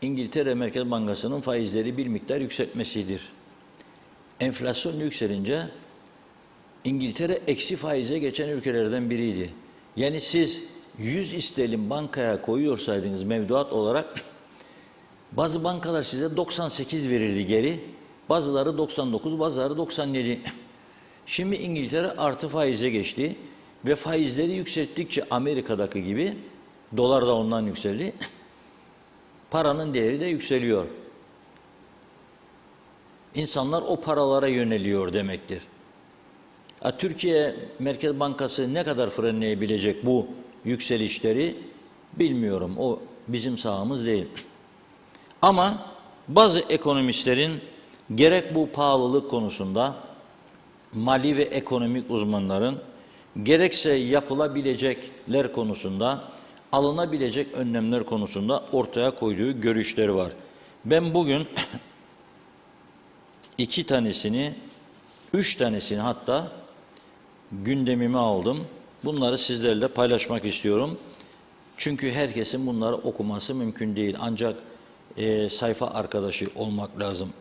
İngiltere Merkez Bankası'nın faizleri bir miktar yükseltmesidir. Enflasyon yükselince İngiltere eksi faize geçen ülkelerden biriydi. Yani siz 100 sterlin bankaya koyuyorsaydınız mevduat olarak bazı bankalar size 98 verirdi geri, bazıları 99, bazıları 97. Şimdi İngiltere artı faize geçti ve faizleri yükselttikçe Amerika'daki gibi dolar da ondan yükseldi. Paranın değeri de yükseliyor. İnsanlar o paralara yöneliyor demektir. Türkiye Merkez Bankası ne kadar frenleyebilecek bu yükselişleri bilmiyorum. O bizim sahamız değil. Ama bazı ekonomistlerin gerek bu pahalılık konusunda mali ve ekonomik uzmanların gerekse yapılabilecekler konusunda alınabilecek önlemler konusunda ortaya koyduğu görüşleri var. Ben bugün 3 tanesini hatta gündemime aldım. Bunları sizlerle paylaşmak istiyorum. Çünkü herkesin bunları okuması mümkün değil. Ancak sayfa arkadaşı olmak lazım.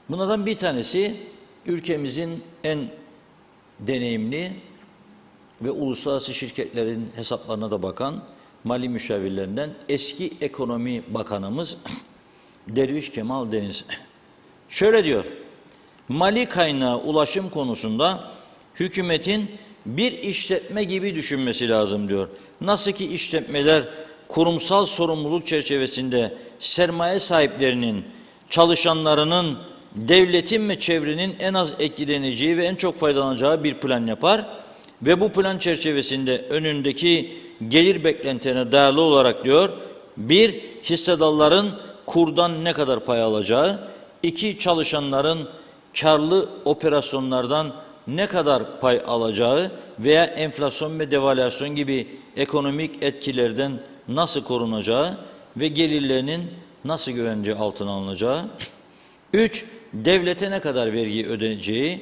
Bunlardan bir tanesi ülkemizin en deneyimli ve uluslararası şirketlerin hesaplarına da bakan mali müşavirlerinden eski ekonomi bakanımız Derviş Kemal Deniz. Şöyle diyor, mali kaynağı ulaşım konusunda hükümetin bir işletme gibi düşünmesi lazım diyor. Nasıl ki işletmeler kurumsal sorumluluk çerçevesinde sermaye sahiplerinin, çalışanlarının, devletin ve çevrenin en az etkileneceği ve en çok faydalanacağı bir plan yapar ve bu plan çerçevesinde önündeki gelir beklentilerine dayalı olarak diyor, 1. Hissedarların kurdan ne kadar pay alacağı, 2. Çalışanların karlı operasyonlardan ne kadar pay alacağı veya enflasyon ve devalüasyon gibi ekonomik etkilerden nasıl korunacağı ve gelirlerinin nasıl güvence altına alınacağı, 3. Devlete ne kadar vergi ödeneceği,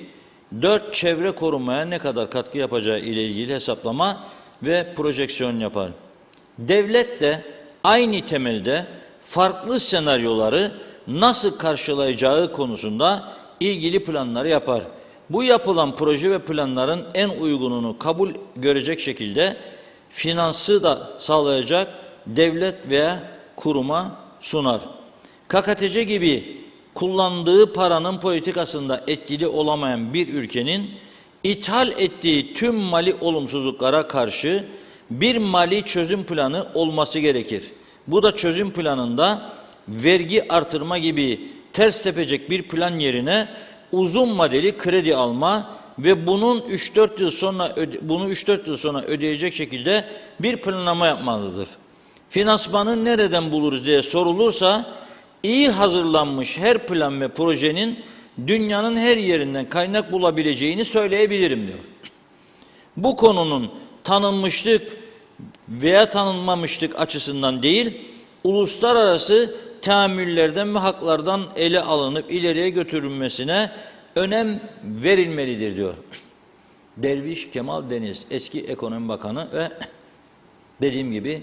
4. Çevre korumaya ne kadar katkı yapacağı ile ilgili hesaplama ve projeksiyon yapar. Devlet de aynı temelde farklı senaryoları nasıl karşılayacağı konusunda ilgili planları yapar. Bu yapılan proje ve planların en uygununu kabul görecek şekilde finansı da sağlayacak devlet veya kuruma sunar. KKTC gibi kullandığı paranın politikasında etkili olamayan bir ülkenin ithal ettiği tüm mali olumsuzluklara karşı bir mali çözüm planı olması gerekir. Bu da çözüm planında vergi artırma gibi ters tepecek bir plan yerine uzun vadeli kredi alma ve bunu 3-4 yıl sonra ödeyecek şekilde bir planlama yapmalıdır. Finansmanı nereden buluruz diye sorulursa iyi hazırlanmış her plan ve projenin dünyanın her yerinden kaynak bulabileceğini söyleyebilirim diyor. Bu konunun tanınmışlık veya tanınmamışlık açısından değil, uluslararası tahammüllerden ve haklardan ele alınıp ileriye götürülmesine önem verilmelidir diyor. Derviş Kemal Deniz, eski ekonomi bakanı ve dediğim gibi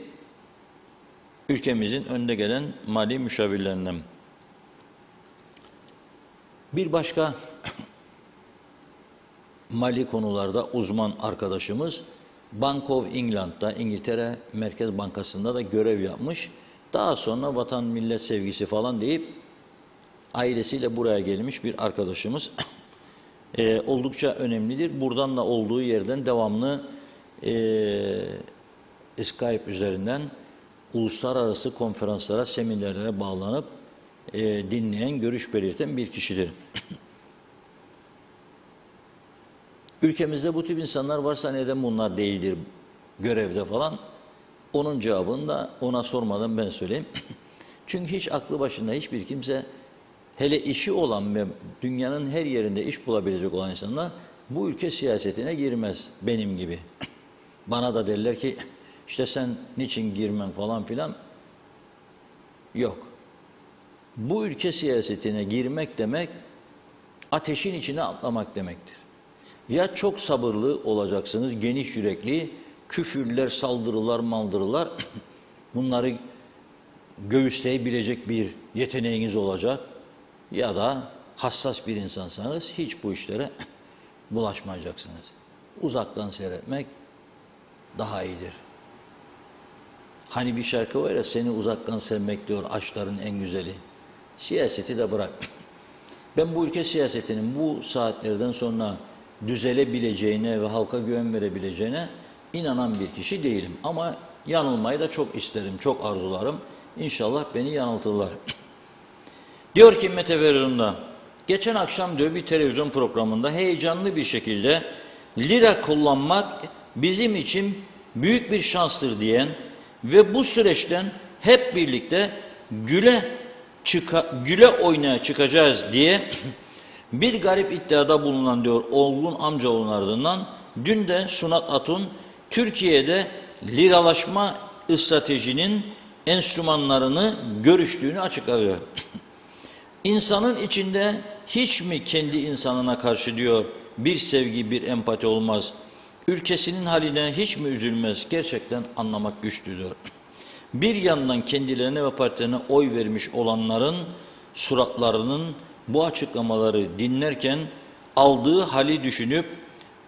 ülkemizin önde gelen mali müşavirlerinden. Bir başka mali konularda uzman arkadaşımız Bank of England'da, İngiltere Merkez Bankası'nda da görev yapmış. Daha sonra vatan millet sevgisi falan deyip ailesiyle buraya gelmiş bir arkadaşımız. Oldukça önemlidir. Buradan da olduğu yerden devamlı Skype üzerinden uluslararası konferanslara, seminerlere bağlanıp dinleyen, görüş belirten bir kişidir. Ülkemizde bu tip insanlar varsa neden bunlar değildir görevde falan? Onun cevabını da ona sormadan ben söyleyeyim. Çünkü hiç aklı başında hiçbir kimse, hele işi olan ve dünyanın her yerinde iş bulabilecek olan insanlar bu ülke siyasetine girmez benim gibi. Bana da derler ki işte sen niçin girmen falan filan. Yok. Bu ülke siyasetine girmek demek ateşin içine atlamak demektir. Ya çok sabırlı olacaksınız, geniş yürekli, küfürler, saldırılar, maldırılar bunları göğüsleyebilecek bir yeteneğiniz olacak ya da hassas bir insansanız hiç bu işlere bulaşmayacaksınız. Uzaktan seyretmek daha iyidir. Hani bir şarkı var ya, seni uzaktan sevmek diyor aşkların en güzeli. Siyaseti de bırak. Ben bu ülke siyasetinin bu saatlerden sonra düzelebileceğine ve halka güven verebileceğine inanan bir kişi değilim. Ama yanılmayı da çok isterim, çok arzularım. İnşallah beni yanıltırlar. Diyor ki Mete Ferun'da, geçen akşam diyor bir televizyon programında heyecanlı bir şekilde lira kullanmak bizim için büyük bir şanstır diyen ve bu süreçten hep birlikte güle oynaya çıkacağız diye bir garip iddiada bulunan diyor Olgun amcaoğlunun ardından dün de Sunat Atun Türkiye'de liralaşma stratejinin enstrümanlarını görüştüğünü açıklıyor. İnsanın içinde hiç mi kendi insanına karşı diyor bir sevgi, bir empati olmaz? Ülkesinin haline hiç mi üzülmez? Gerçekten anlamak güçtür diyor. Bir yandan kendilerine ve partilerine oy vermiş olanların suratlarının bu açıklamaları dinlerken aldığı hali düşünüp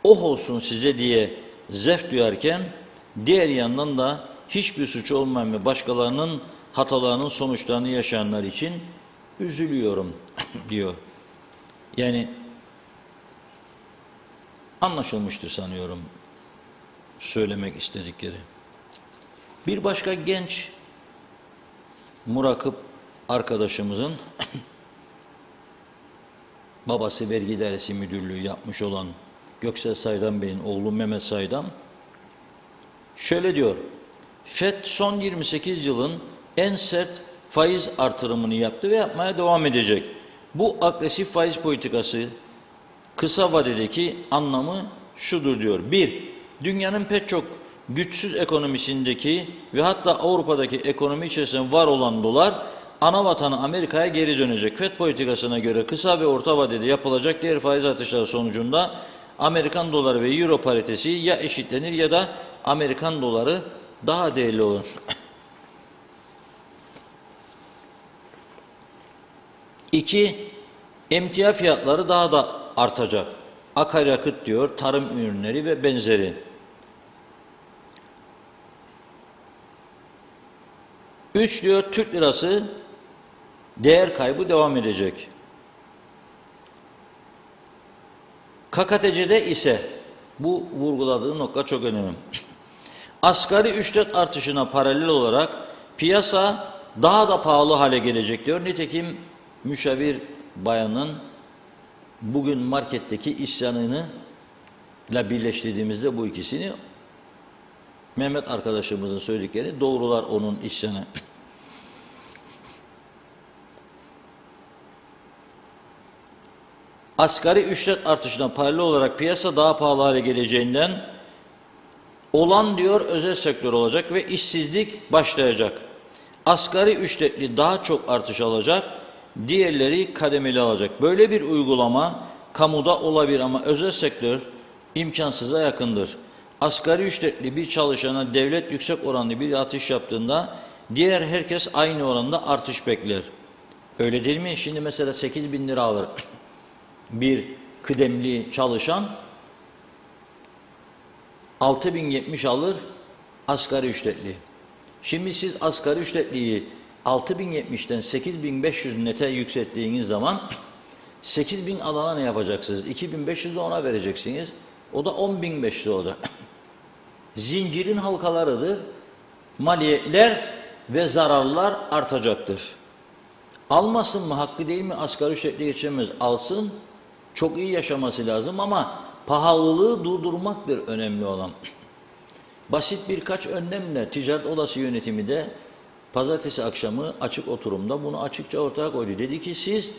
oh olsun size diye zevk duyarken diğer yandan da hiçbir suçu olmayan ve başkalarının hatalarının sonuçlarını yaşayanlar için üzülüyorum diyor. Yani anlaşılmıştır sanıyorum söylemek istedikleri. Bir başka genç murakip arkadaşımızın babası vergi dairesi müdürlüğü yapmış olan Göksel Saydam Bey'in oğlu Mehmet Saydam şöyle diyor: FED son 28 yılın en sert faiz artırımını yaptı ve yapmaya devam edecek. Bu agresif faiz politikası kısa vadedeki anlamı şudur diyor. 1. Dünyanın pek çok güçsüz ekonomisindeki ve hatta Avrupa'daki ekonomi içerisinde var olan dolar ana vatanı Amerika'ya geri dönecek. FED politikasına göre kısa ve orta vadede yapılacak diğer faiz artışları sonucunda Amerikan doları ve Euro paritesi ya eşitlenir ya da Amerikan doları daha değerli olur. 2. Emtia fiyatları daha da artacak. Akaryakıt diyor, tarım ürünleri ve benzeri. 3 diyor, Türk lirası değer kaybı devam edecek. KKTC'de ise bu vurguladığı nokta çok önemli. Asgari ücret artışına paralel olarak piyasa daha da pahalı hale gelecek diyor. Nitekim müşavir bayanın bugün marketteki isyanını ile birleştirdiğimizde bu ikisini Mehmet arkadaşımızın söyledikleri doğrular onun isyanı. Asgari ücret artışına paralel olarak piyasa daha pahalı hale geleceğinden olan diyor özel sektör olacak ve işsizlik başlayacak. Asgari ücretli daha çok artış alacak, diğerleri kademeli alacak. Böyle bir uygulama kamuda olabilir ama özel sektör imkansıza yakındır. Asgari ücretli bir çalışana devlet yüksek oranlı bir artış yaptığında Diğer herkes aynı oranda artış bekler. Öyle değil mi? Şimdi mesela 8.000 lira alır bir kıdemli çalışan, 6.070 alır asgari ücretli. Şimdi siz asgari ücretliyi 6.070'ten 8.500 nete yükselttiğiniz zaman 8.000 alana ne yapacaksınız? 2.500 de ona vereceksiniz. O da 10.500 olacak. Zincirin halkalarıdır. Maliyetler ve zararlar artacaktır. Almasın mı? Hakkı değil mi? Asgari ücretli geçemez. Alsın. Çok iyi yaşaması lazım ama pahalılığı durdurmaktır önemli olan. Basit birkaç önlemle Ticaret Odası yönetimi de pazartesi akşamı açık oturumda bunu açıkça ortaya koydu. Dedi ki siz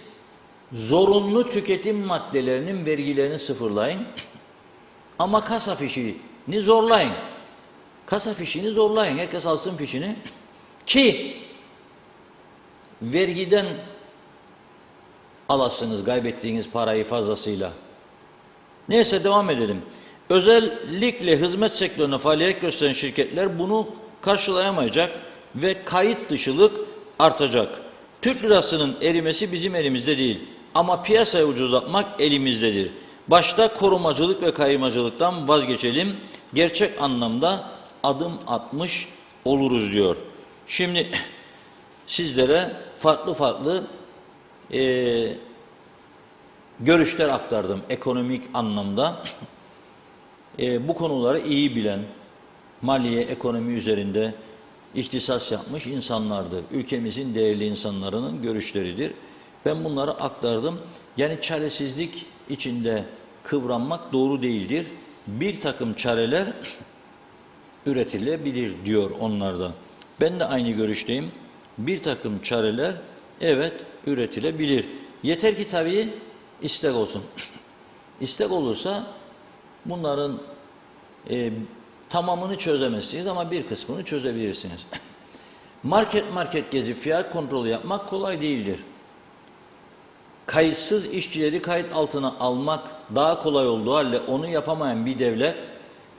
zorunlu tüketim maddelerinin vergilerini sıfırlayın ama kasa fişini zorlayın. Kasa fişini zorlayın. Herkes alsın fişini ki vergiden alasınız kaybettiğiniz parayı fazlasıyla. Neyse devam edelim. Özellikle hizmet sektörüne faaliyet gösteren şirketler bunu karşılayamayacak ve kayıt dışılık artacak. Türk lirasının erimesi bizim elimizde değil ama piyasayı ucuzlatmak elimizdedir. Başta korumacılık ve kaymacılıktan vazgeçelim. Gerçek anlamda adım atmış oluruz diyor. Şimdi sizlere farklı görüşler aktardım ekonomik anlamda. Bu konuları iyi bilen, maliye, ekonomi üzerinde ihtisas yapmış insanlardır. Ülkemizin değerli insanlarının görüşleridir. Ben bunları aktardım. Yani çaresizlik içinde kıvranmak doğru değildir. Bir takım çareler üretilebilir diyor onlarda. Ben de aynı görüşteyim. Bir takım çareler evet üretilebilir. Yeter ki tabii istek olsun. İstek olursa bunların tamamını çözemezsiniz ama bir kısmını çözebilirsiniz. Market gezip fiyat kontrolü yapmak kolay değildir. Kayıtsız işçileri kayıt altına almak daha kolay olduğu halde onu yapamayan bir devlet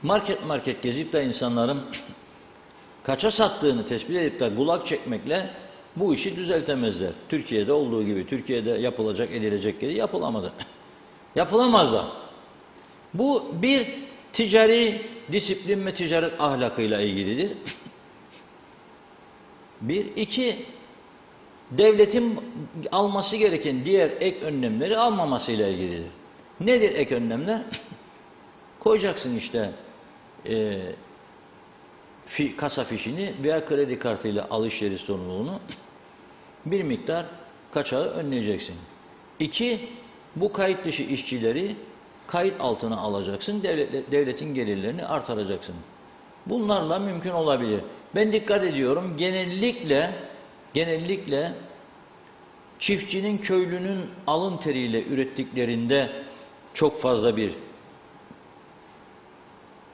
market gezip de insanların kaça sattığını tespit edip de kulak çekmekle bu işi düzeltemezler. Türkiye'de olduğu gibi Türkiye'de yapılacak edilecek gibi yapılamadı. Yapılamaz da. Bu bir ticari disiplin ve ticaret ahlakıyla ilgilidir. Bir, iki, devletin alması gereken diğer ek önlemleri almamasıyla ilgilidir. Nedir ek önlemler? Koyacaksın işte kasa fişini veya kredi kartıyla alışveriş sorumluluğunu bir miktar kaçağı önleyeceksin. İki, bu kayıt dışı işçileri kayıt altına alacaksın, devletin gelirlerini artıracaksın. Bunlarla mümkün olabilir. Ben dikkat ediyorum, genellikle çiftçinin, köylünün alın teriyle ürettiklerinde çok fazla bir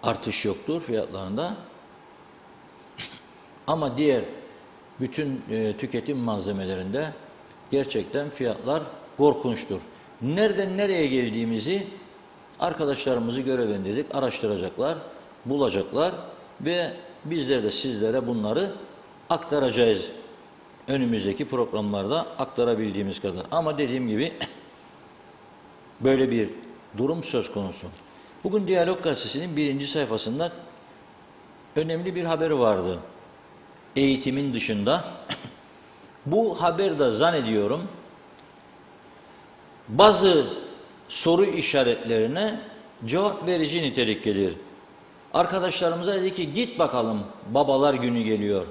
artış yoktur fiyatlarında. Ama diğer bütün tüketim malzemelerinde gerçekten fiyatlar korkunçtur. Nereden nereye geldiğimizi arkadaşlarımızı görevlendirdik, araştıracaklar, bulacaklar ve bizler de sizlere bunları aktaracağız. Önümüzdeki programlarda aktarabildiğimiz kadar. Ama dediğim gibi böyle bir durum söz konusu. Bugün Diyalog Gazetesi'nin 1. sayfasında önemli bir haberi vardı. Eğitimin dışında. Bu haber de zannediyorum bazı soru işaretlerine cevap verici niteliktedir. Arkadaşlarımıza dedi ki git bakalım babalar günü geliyor.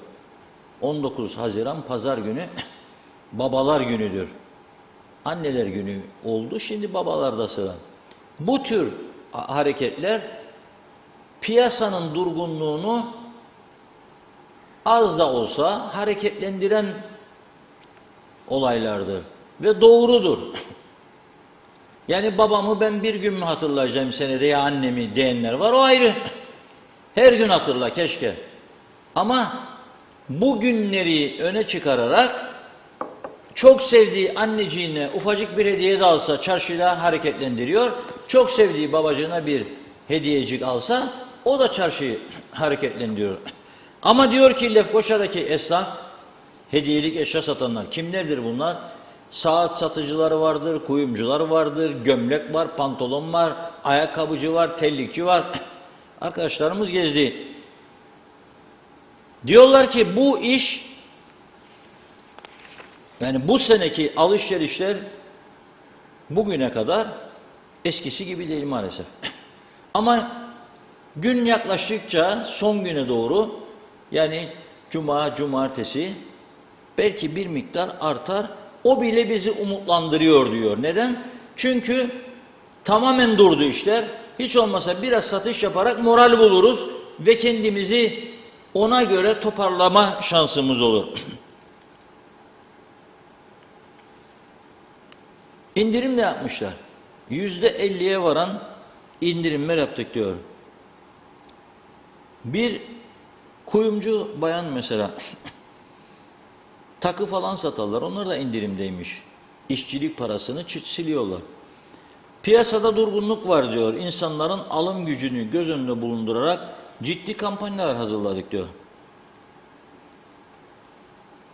19 Haziran pazar günü babalar günüdür. Anneler günü oldu, şimdi babalarda sıra. Bu tür hareketler piyasanın durgunluğunu az da olsa hareketlendiren olaylardır ve doğrudur. Yani babamı ben bir gün mü hatırlayacağım senede ya annemi diyenler var, o ayrı. Her gün hatırla keşke. Ama bu günleri öne çıkararak çok sevdiği anneciğine ufacık bir hediye de alsa çarşıda hareketlendiriyor. Çok sevdiği babacığına bir hediyecik alsa o da çarşıyı hareketlendiriyor. Ama diyor ki Lefkoşa'daki esnaf, hediyelik eşya satanlar, kimlerdir bunlar? Saat satıcıları vardır, kuyumcular vardır, gömlek var, pantolon var, ayakkabıcı var, tellikçi var. Arkadaşlarımız gezdi. Diyorlar ki bu iş, yani bu seneki alışverişler bugüne kadar eskisi gibi değil maalesef. Ama gün yaklaştıkça son güne doğru, yani cuma, cumartesi belki bir miktar artar. O bile bizi umutlandırıyor diyor. Neden? Çünkü tamamen durdu işler. Hiç olmasa biraz satış yaparak moral buluruz ve kendimizi ona göre toparlama şansımız olur. İndirim de yapmışlar. %50'ye varan indirimler yaptık diyor. Bir kuyumcu bayan mesela takı falan satarlar. Onlar da indirimdeymiş. İşçilik parasını siliyorlar. Piyasada durgunluk var diyor. İnsanların alım gücünü göz önünde bulundurarak ciddi kampanyalar hazırladık diyor.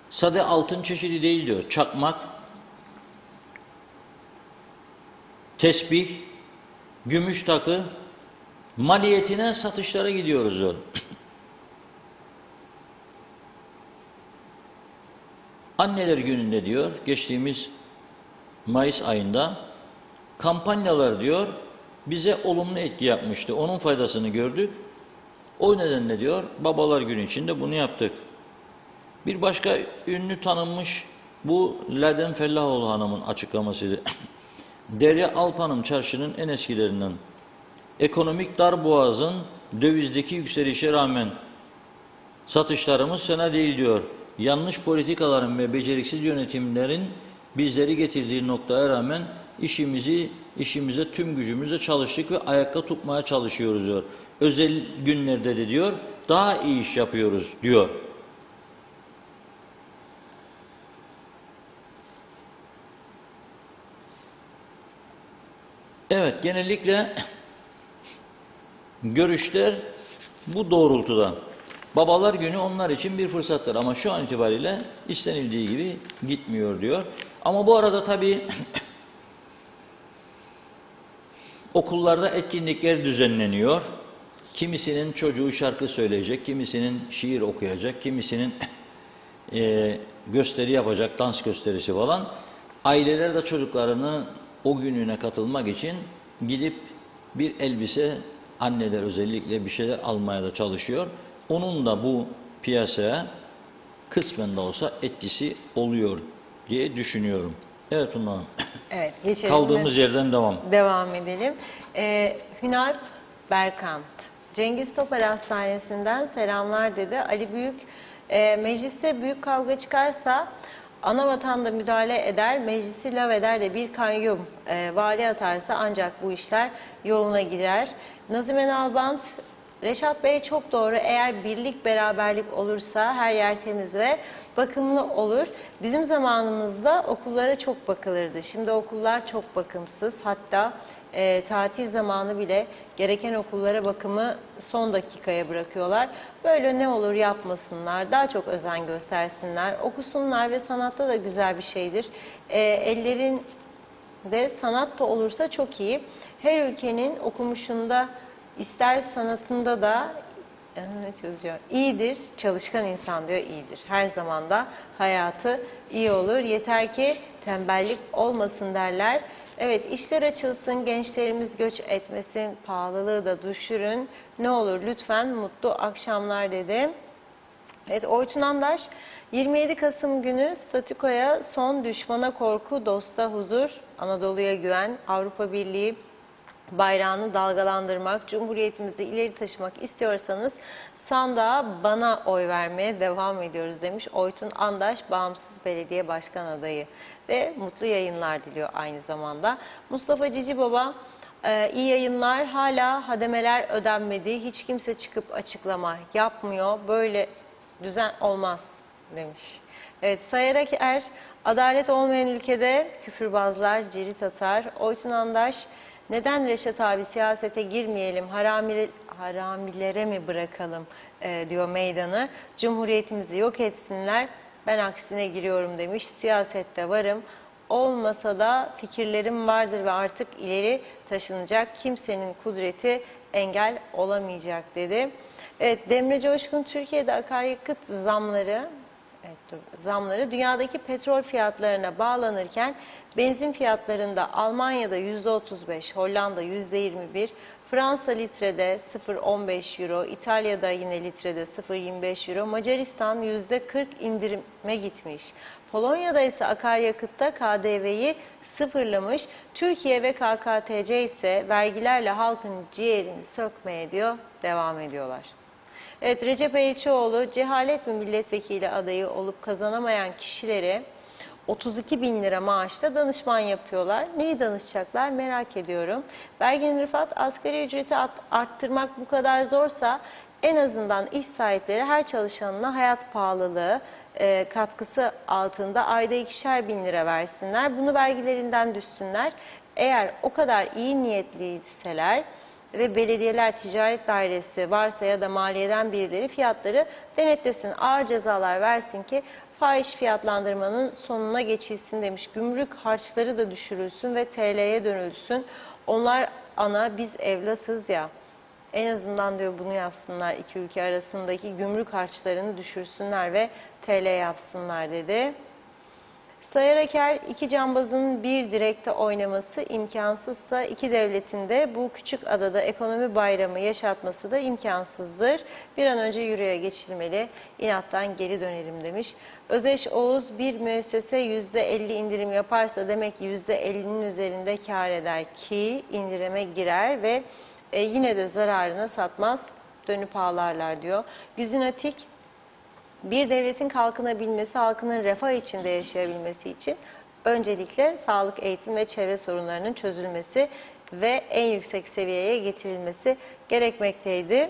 Sade altın çeşidi değil diyor. Çakmak, tesbih, gümüş takı, maliyetine satışlara gidiyoruz diyor. Anneler Günü'nde diyor, geçtiğimiz Mayıs ayında kampanyalar diyor, bize olumlu etki yapmıştı. Onun faydasını gördük. O nedenle diyor, Babalar Günü için de bunu yaptık. Bir başka ünlü tanınmış, bu Laden Fellahoğlu Hanım'ın açıklamasıydı. Derya Alpanım çarşının en eskilerinden. Ekonomik darboğazın dövizdeki yükselişe rağmen satışlarımız fena değil diyor. Yanlış politikaların ve beceriksiz yönetimlerin bizleri getirdiği noktaya rağmen işimize tüm gücümüzle çalıştık ve ayakta tutmaya çalışıyoruz diyor. Özel günlerde de diyor daha iyi iş yapıyoruz diyor. Evet, genellikle görüşler bu doğrultuda. Babalar Günü onlar için bir fırsattır ama şu an itibariyle istenildiği gibi gitmiyor diyor. Ama bu arada tabii okullarda etkinlikler düzenleniyor. Kimisinin çocuğu şarkı söyleyecek, kimisinin şiir okuyacak, kimisinin gösteri yapacak, dans gösterisi falan. Aileler de çocuklarını o gününe katılmak için gidip bir elbise, anneler özellikle bir şeyler almaya da çalışıyor. Onun da bu piyasaya kısmen de olsa etkisi oluyor diye düşünüyorum. Evet Funda Hanım. Evet, geçelim. Kaldığımız yerden devam. Devam edelim. Hünal Berkant, Cengiz Topal Hastanesi'nden selamlar dedi. Ali Büyük, mecliste büyük kavga çıkarsa ana vatanda müdahale eder, meclisi lav eder de bir kayyum vali atarsa ancak bu işler yoluna girer. Nazime Nalbant, Reşat Bey çok doğru. Eğer birlik beraberlik olursa her yer temiz ve bakımlı olur. Bizim zamanımızda okullara çok bakılırdı. Şimdi okullar çok bakımsız. Hatta tatil zamanı bile gereken okullara bakımı son dakikaya bırakıyorlar. Böyle ne olur yapmasınlar. Daha çok özen göstersinler. Okusunlar ve sanatta da güzel bir şeydir. Ellerin de sanat da olursa çok iyi. Her ülkenin okumuşunda İster sanatında da ne çözüyor? İyidir, çalışkan insan diyor iyidir. Her zaman da hayatı iyi olur. Yeter ki tembellik olmasın derler. Evet, işler açılsın, gençlerimiz göç etmesin, pahalılığı da düşürün. Ne olur lütfen mutlu akşamlar dedi. Evet, Oytun Andaş, 27 Kasım günü statükoya son, düşmana korku, dosta huzur, Anadolu'ya güven, Avrupa Birliği bayrağını dalgalandırmak, Cumhuriyetimizi ileri taşımak istiyorsanız sandığa bana oy vermeye devam ediyoruz demiş Oytun Andaş, Bağımsız Belediye Başkan adayı ve mutlu yayınlar diliyor aynı zamanda. Mustafa Cici Baba, iyi yayınlar, hala hademeler ödenmedi, hiç kimse çıkıp açıklama yapmıyor, böyle düzen olmaz demiş. Evet, Sayarak adalet olmayan ülkede küfürbazlar cirit atar. Oytun Andaş, Neden Reşat abi siyasete girmeyelim, haramilere mi bırakalım diyor meydanı. Cumhuriyetimizi yok etsinler, ben aksine giriyorum demiş. Siyasette varım, olmasa da fikirlerim vardır ve artık ileri taşınacak. Kimsenin kudreti engel olamayacak dedi. Evet, Demre Coşkun Türkiye'de akaryakıt zamları dünyadaki petrol fiyatlarına bağlanırken benzin fiyatlarında Almanya'da %35, Hollanda %21, Fransa litrede 0,15 euro, İtalya'da yine litrede 0,25 euro, Macaristan %40 indirime gitmiş. Polonya'da ise akaryakıtta KDV'yi sıfırlamış. Türkiye ve KKTC ise vergilerle halkın ciğerini sökmeye diyor, devam ediyorlar. Evet, Recep Elçioğlu cehalet mi milletvekili adayı olup kazanamayan kişilere 32 bin lira maaşla danışman yapıyorlar. Neyi danışacaklar merak ediyorum. Belgin Rıfat, asgari ücreti arttırmak bu kadar zorsa en azından iş sahipleri her çalışanına hayat pahalılığı katkısı altında ayda 2'şer bin lira versinler. Bunu vergilerinden düşsünler. Eğer o kadar iyi niyetliyseler ve belediyeler, ticaret dairesi varsa ya da maliyeden birileri fiyatları denetlesin, ağır cezalar versin ki fahiş fiyatlandırmanın sonuna geçilsin demiş. Gümrük harçları da düşürülsün ve TL'ye dönülsün. Onlar ana, biz evlatız ya. En azından diyor bunu yapsınlar, iki ülke arasındaki gümrük harçlarını düşürsünler ve TL yapsınlar dedi. Sayar Aker, iki cambazın bir direkte oynaması imkansızsa iki devletin de bu küçük adada ekonomi bayramı yaşatması da imkansızdır. Bir an önce yürüye geçilmeli, inattan geri dönelim demiş. Özeş Oğuz, bir müessese %50 indirim yaparsa demek ki %50'nin üzerinde kar eder ki indirime girer ve yine de zararına satmaz, dönüp ağlarlar diyor. Güzin Atik, bir devletin kalkınabilmesi, halkının refah içinde yaşayabilmesi için öncelikle sağlık, eğitim ve çevre sorunlarının çözülmesi ve en yüksek seviyeye getirilmesi gerekmekteydi.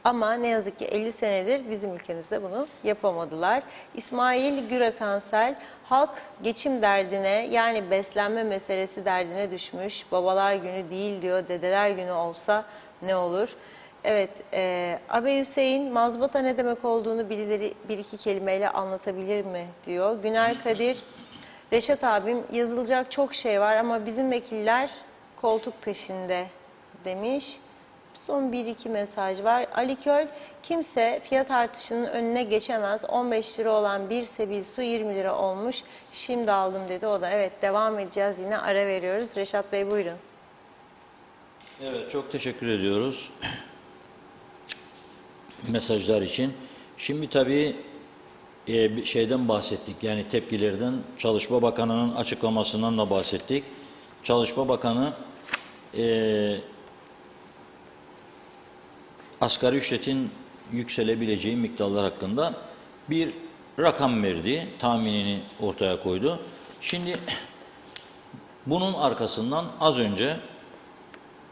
Ama ne yazık ki 50 senedir bizim ülkemizde bunu yapamadılar. İsmail Gürakansel, halk geçim derdine, yani beslenme meselesi derdine düşmüş. Babalar günü değil diyor, dedeler günü olsa ne olur? Evet, Abi Hüseyin, mazbata ne demek olduğunu birileri bir iki kelimeyle anlatabilir mi diyor. Güner Kadir, Reşat abim, yazılacak çok şey var ama bizim vekiller koltuk peşinde demiş. Son bir iki mesaj var. Ali Köl, kimse fiyat artışının önüne geçemez. 15 lira olan bir sebil su 20 lira olmuş. Şimdi aldım dedi o da. Evet, devam edeceğiz, yine ara veriyoruz. Reşat Bey buyurun. Evet, çok teşekkür ediyoruz mesajlar için. Şimdi tabii bir şeyden bahsettik, yani tepkilerden, Çalışma Bakanı'nın açıklamasından da bahsettik. Çalışma Bakanı asgari ücretin yükselebileceği miktarlar hakkında bir rakam verdi, tahminini ortaya koydu. Şimdi bunun arkasından az önce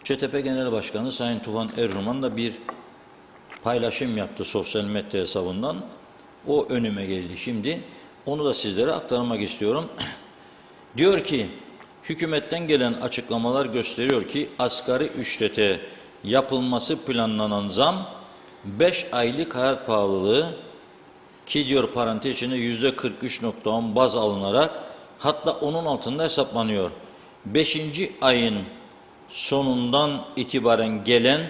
ÇTP Genel Başkanı Sayın Tufan Erzuman da bir paylaşım yaptı sosyal medya hesabından. O önüme geldi şimdi. Onu da sizlere aktarmak istiyorum. Diyor ki, hükümetten gelen açıklamalar gösteriyor ki asgari ücrete yapılması planlanan zam 5 aylık hayat pahalılığı ki diyor parantez içinde %43.10 baz alınarak, hatta onun altında hesaplanıyor. 5. ayın sonundan itibaren gelen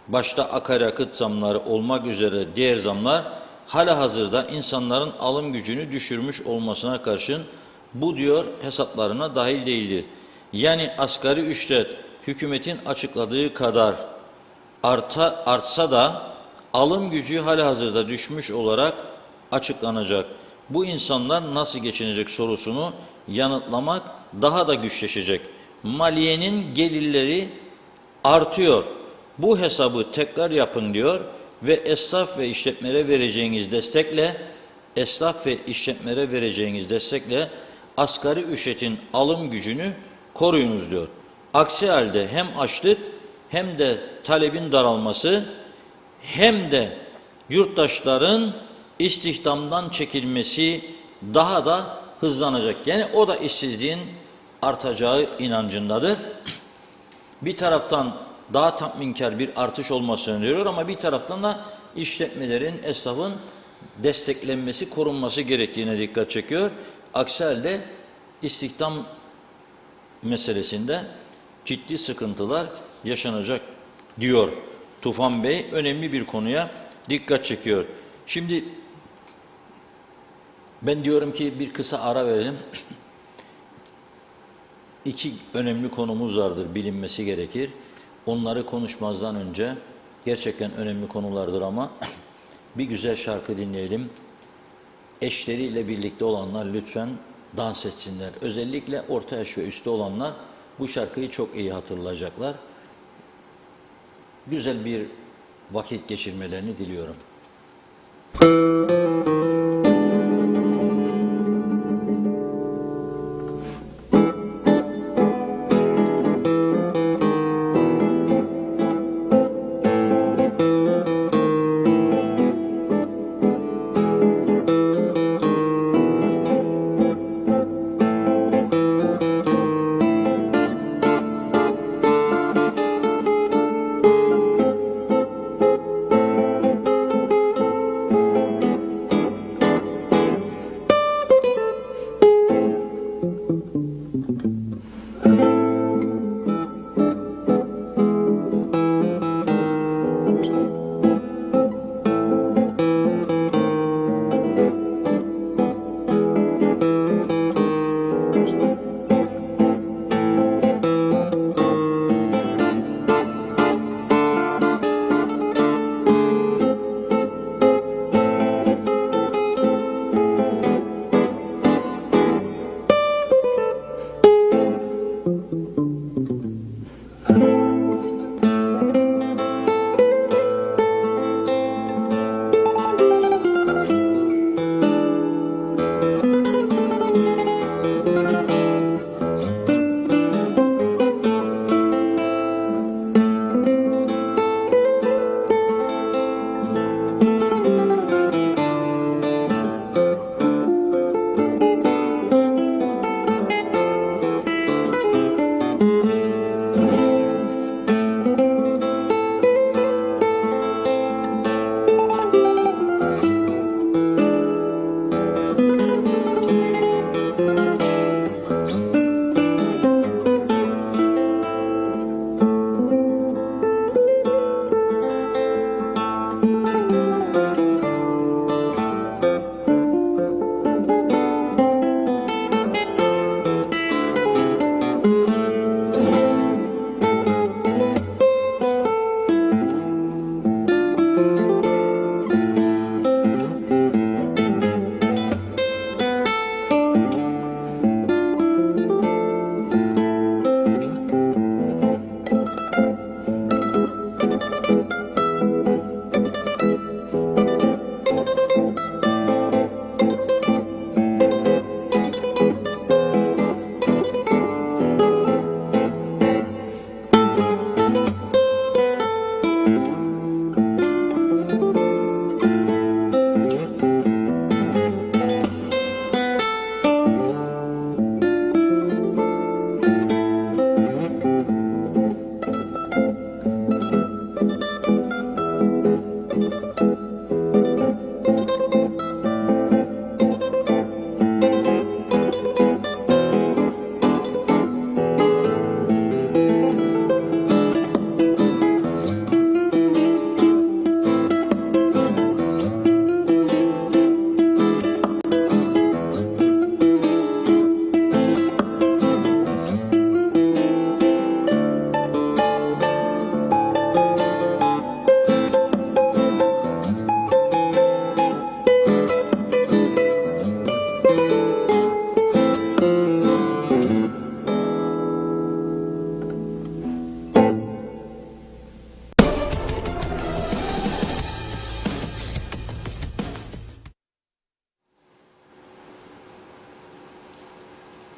başta akaryakıt zamları olmak üzere diğer zamlar halihazırda insanların alım gücünü düşürmüş olmasına karşın bu diyor hesaplarına dahil değildir. Yani asgari ücret hükümetin açıkladığı kadar artsa da alım gücü halihazırda düşmüş olarak açıklanacak. Bu insanlar nasıl geçinecek sorusunu yanıtlamak daha da güçleşecek. Maliyenin gelirleri artıyor. Bu hesabı tekrar yapın diyor ve esnaf ve işletmelere vereceğiniz destekle asgari ücretin alım gücünü koruyunuz diyor. Aksi halde hem açlık hem de talebin daralması hem de yurttaşların istihdamdan çekilmesi daha da hızlanacak. Yani o da işsizliğin artacağı inancındadır. Bir taraftan daha tatminkar bir artış olmasını öneriyor ama bir taraftan da işletmelerin, esnafın desteklenmesi, korunması gerektiğine dikkat çekiyor. Aksi halde istihdam meselesinde ciddi sıkıntılar yaşanacak diyor Tufan Bey. Önemli bir konuya dikkat çekiyor. Şimdi ben diyorum ki bir kısa ara verelim. İki önemli konumuz vardır, bilinmesi gerekir. Onları konuşmazdan önce gerçekten önemli konulardır ama bir güzel şarkı dinleyelim. Eşleriyle birlikte olanlar lütfen dans etsinler. Özellikle orta yaş ve üstü olanlar bu şarkıyı çok iyi hatırlayacaklar. Güzel bir vakit geçirmelerini diliyorum.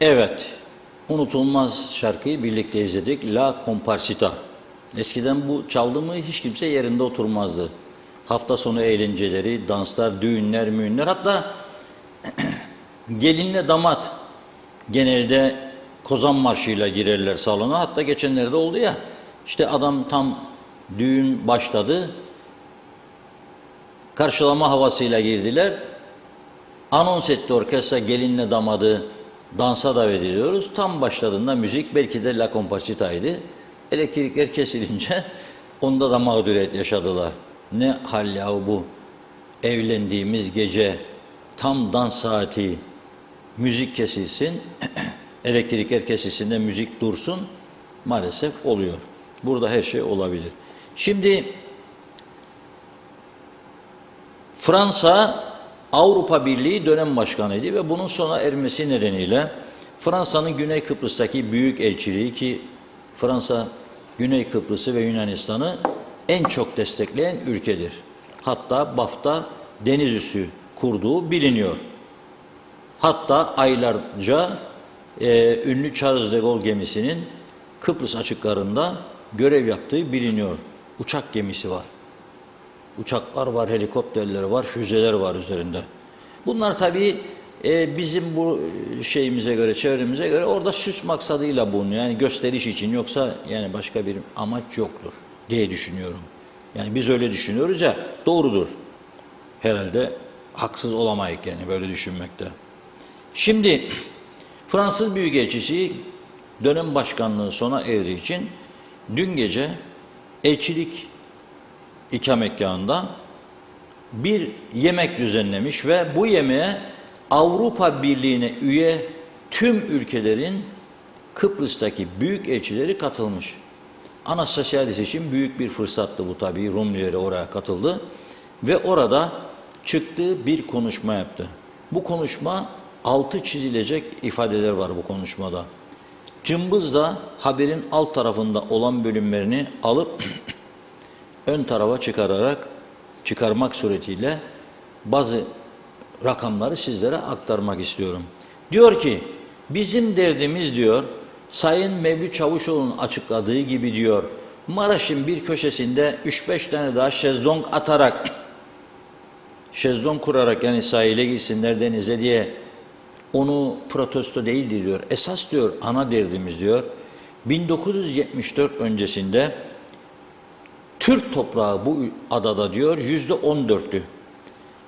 Evet, unutulmaz şarkıyı birlikte izledik. La Comparsita. Eskiden bu çaldı mı hiç kimse yerinde oturmazdı. Hafta sonu eğlenceleri, danslar, düğünler, müğünler, hatta gelinle damat genelde Kozan marşıyla girerler salona. Hatta geçenlerde oldu ya, işte adam tam düğün başladı, karşılama havasıyla girdiler. Anons etti orkestra, gelinle damadı dansa davet ediyoruz. Tam başladığında müzik, belki de La Compasita'ydı. Elektrikler kesilince onda da mağduriyet yaşadılar. Ne hal yahu bu, evlendiğimiz gece tam dans saati, müzik kesilsin, elektrikler kesilsin de müzik dursun. Maalesef oluyor. Burada her şey olabilir. Şimdi Fransa Avrupa Birliği dönem başkanıydı ve bunun sona ermesi nedeniyle Fransa'nın Güney Kıbrıs'taki büyük elçiliği, ki Fransa Güney Kıbrıs'ı ve Yunanistan'ı en çok destekleyen ülkedir. Hatta BAF'ta deniz üssü kurduğu biliniyor. Hatta aylarca ünlü Charles de Gaulle gemisinin Kıbrıs açıklarında görev yaptığı biliniyor. Uçak gemisi var. Uçaklar var, helikopterler var, füzeler var üzerinde. Bunlar tabii bizim bu şeyimize göre, çevremize göre orada süs maksadıyla bulunuyor. Yani gösteriş için, yoksa yani başka bir amaç yoktur diye düşünüyorum. Yani biz öyle düşünüyoruz ya, doğrudur. Herhalde haksız olamayız yani böyle düşünmekte. Şimdi Fransız Büyükelçisi dönem başkanlığı sona erdiği için dün gece elçilik ikametgahında bir yemek düzenlemiş ve bu yemeğe Avrupa Birliği'ne üye tüm ülkelerin Kıbrıs'taki büyük elçileri katılmış. Anastasiadis için büyük bir fırsattı bu tabii. Rumlileri oraya katıldı ve orada çıktığı bir konuşma yaptı. Bu konuşma, altı çizilecek ifadeler var bu konuşmada. Cımbızla haberin alt tarafında olan bölümlerini alıp ön tarafa çıkarmak suretiyle bazı rakamları sizlere aktarmak istiyorum. Diyor ki, bizim derdimiz diyor, Sayın Mevlüt Çavuşoğlu'nun açıkladığı gibi diyor, Maraş'ın bir köşesinde 3-5 tane daha şezlong atarak, şezlong kurarak, yani sahile gitsinler denize diye, onu protesto değildir diyor. Esas diyor, ana derdimiz diyor, 1974 öncesinde Türk toprağı bu adada diyor %14'tü.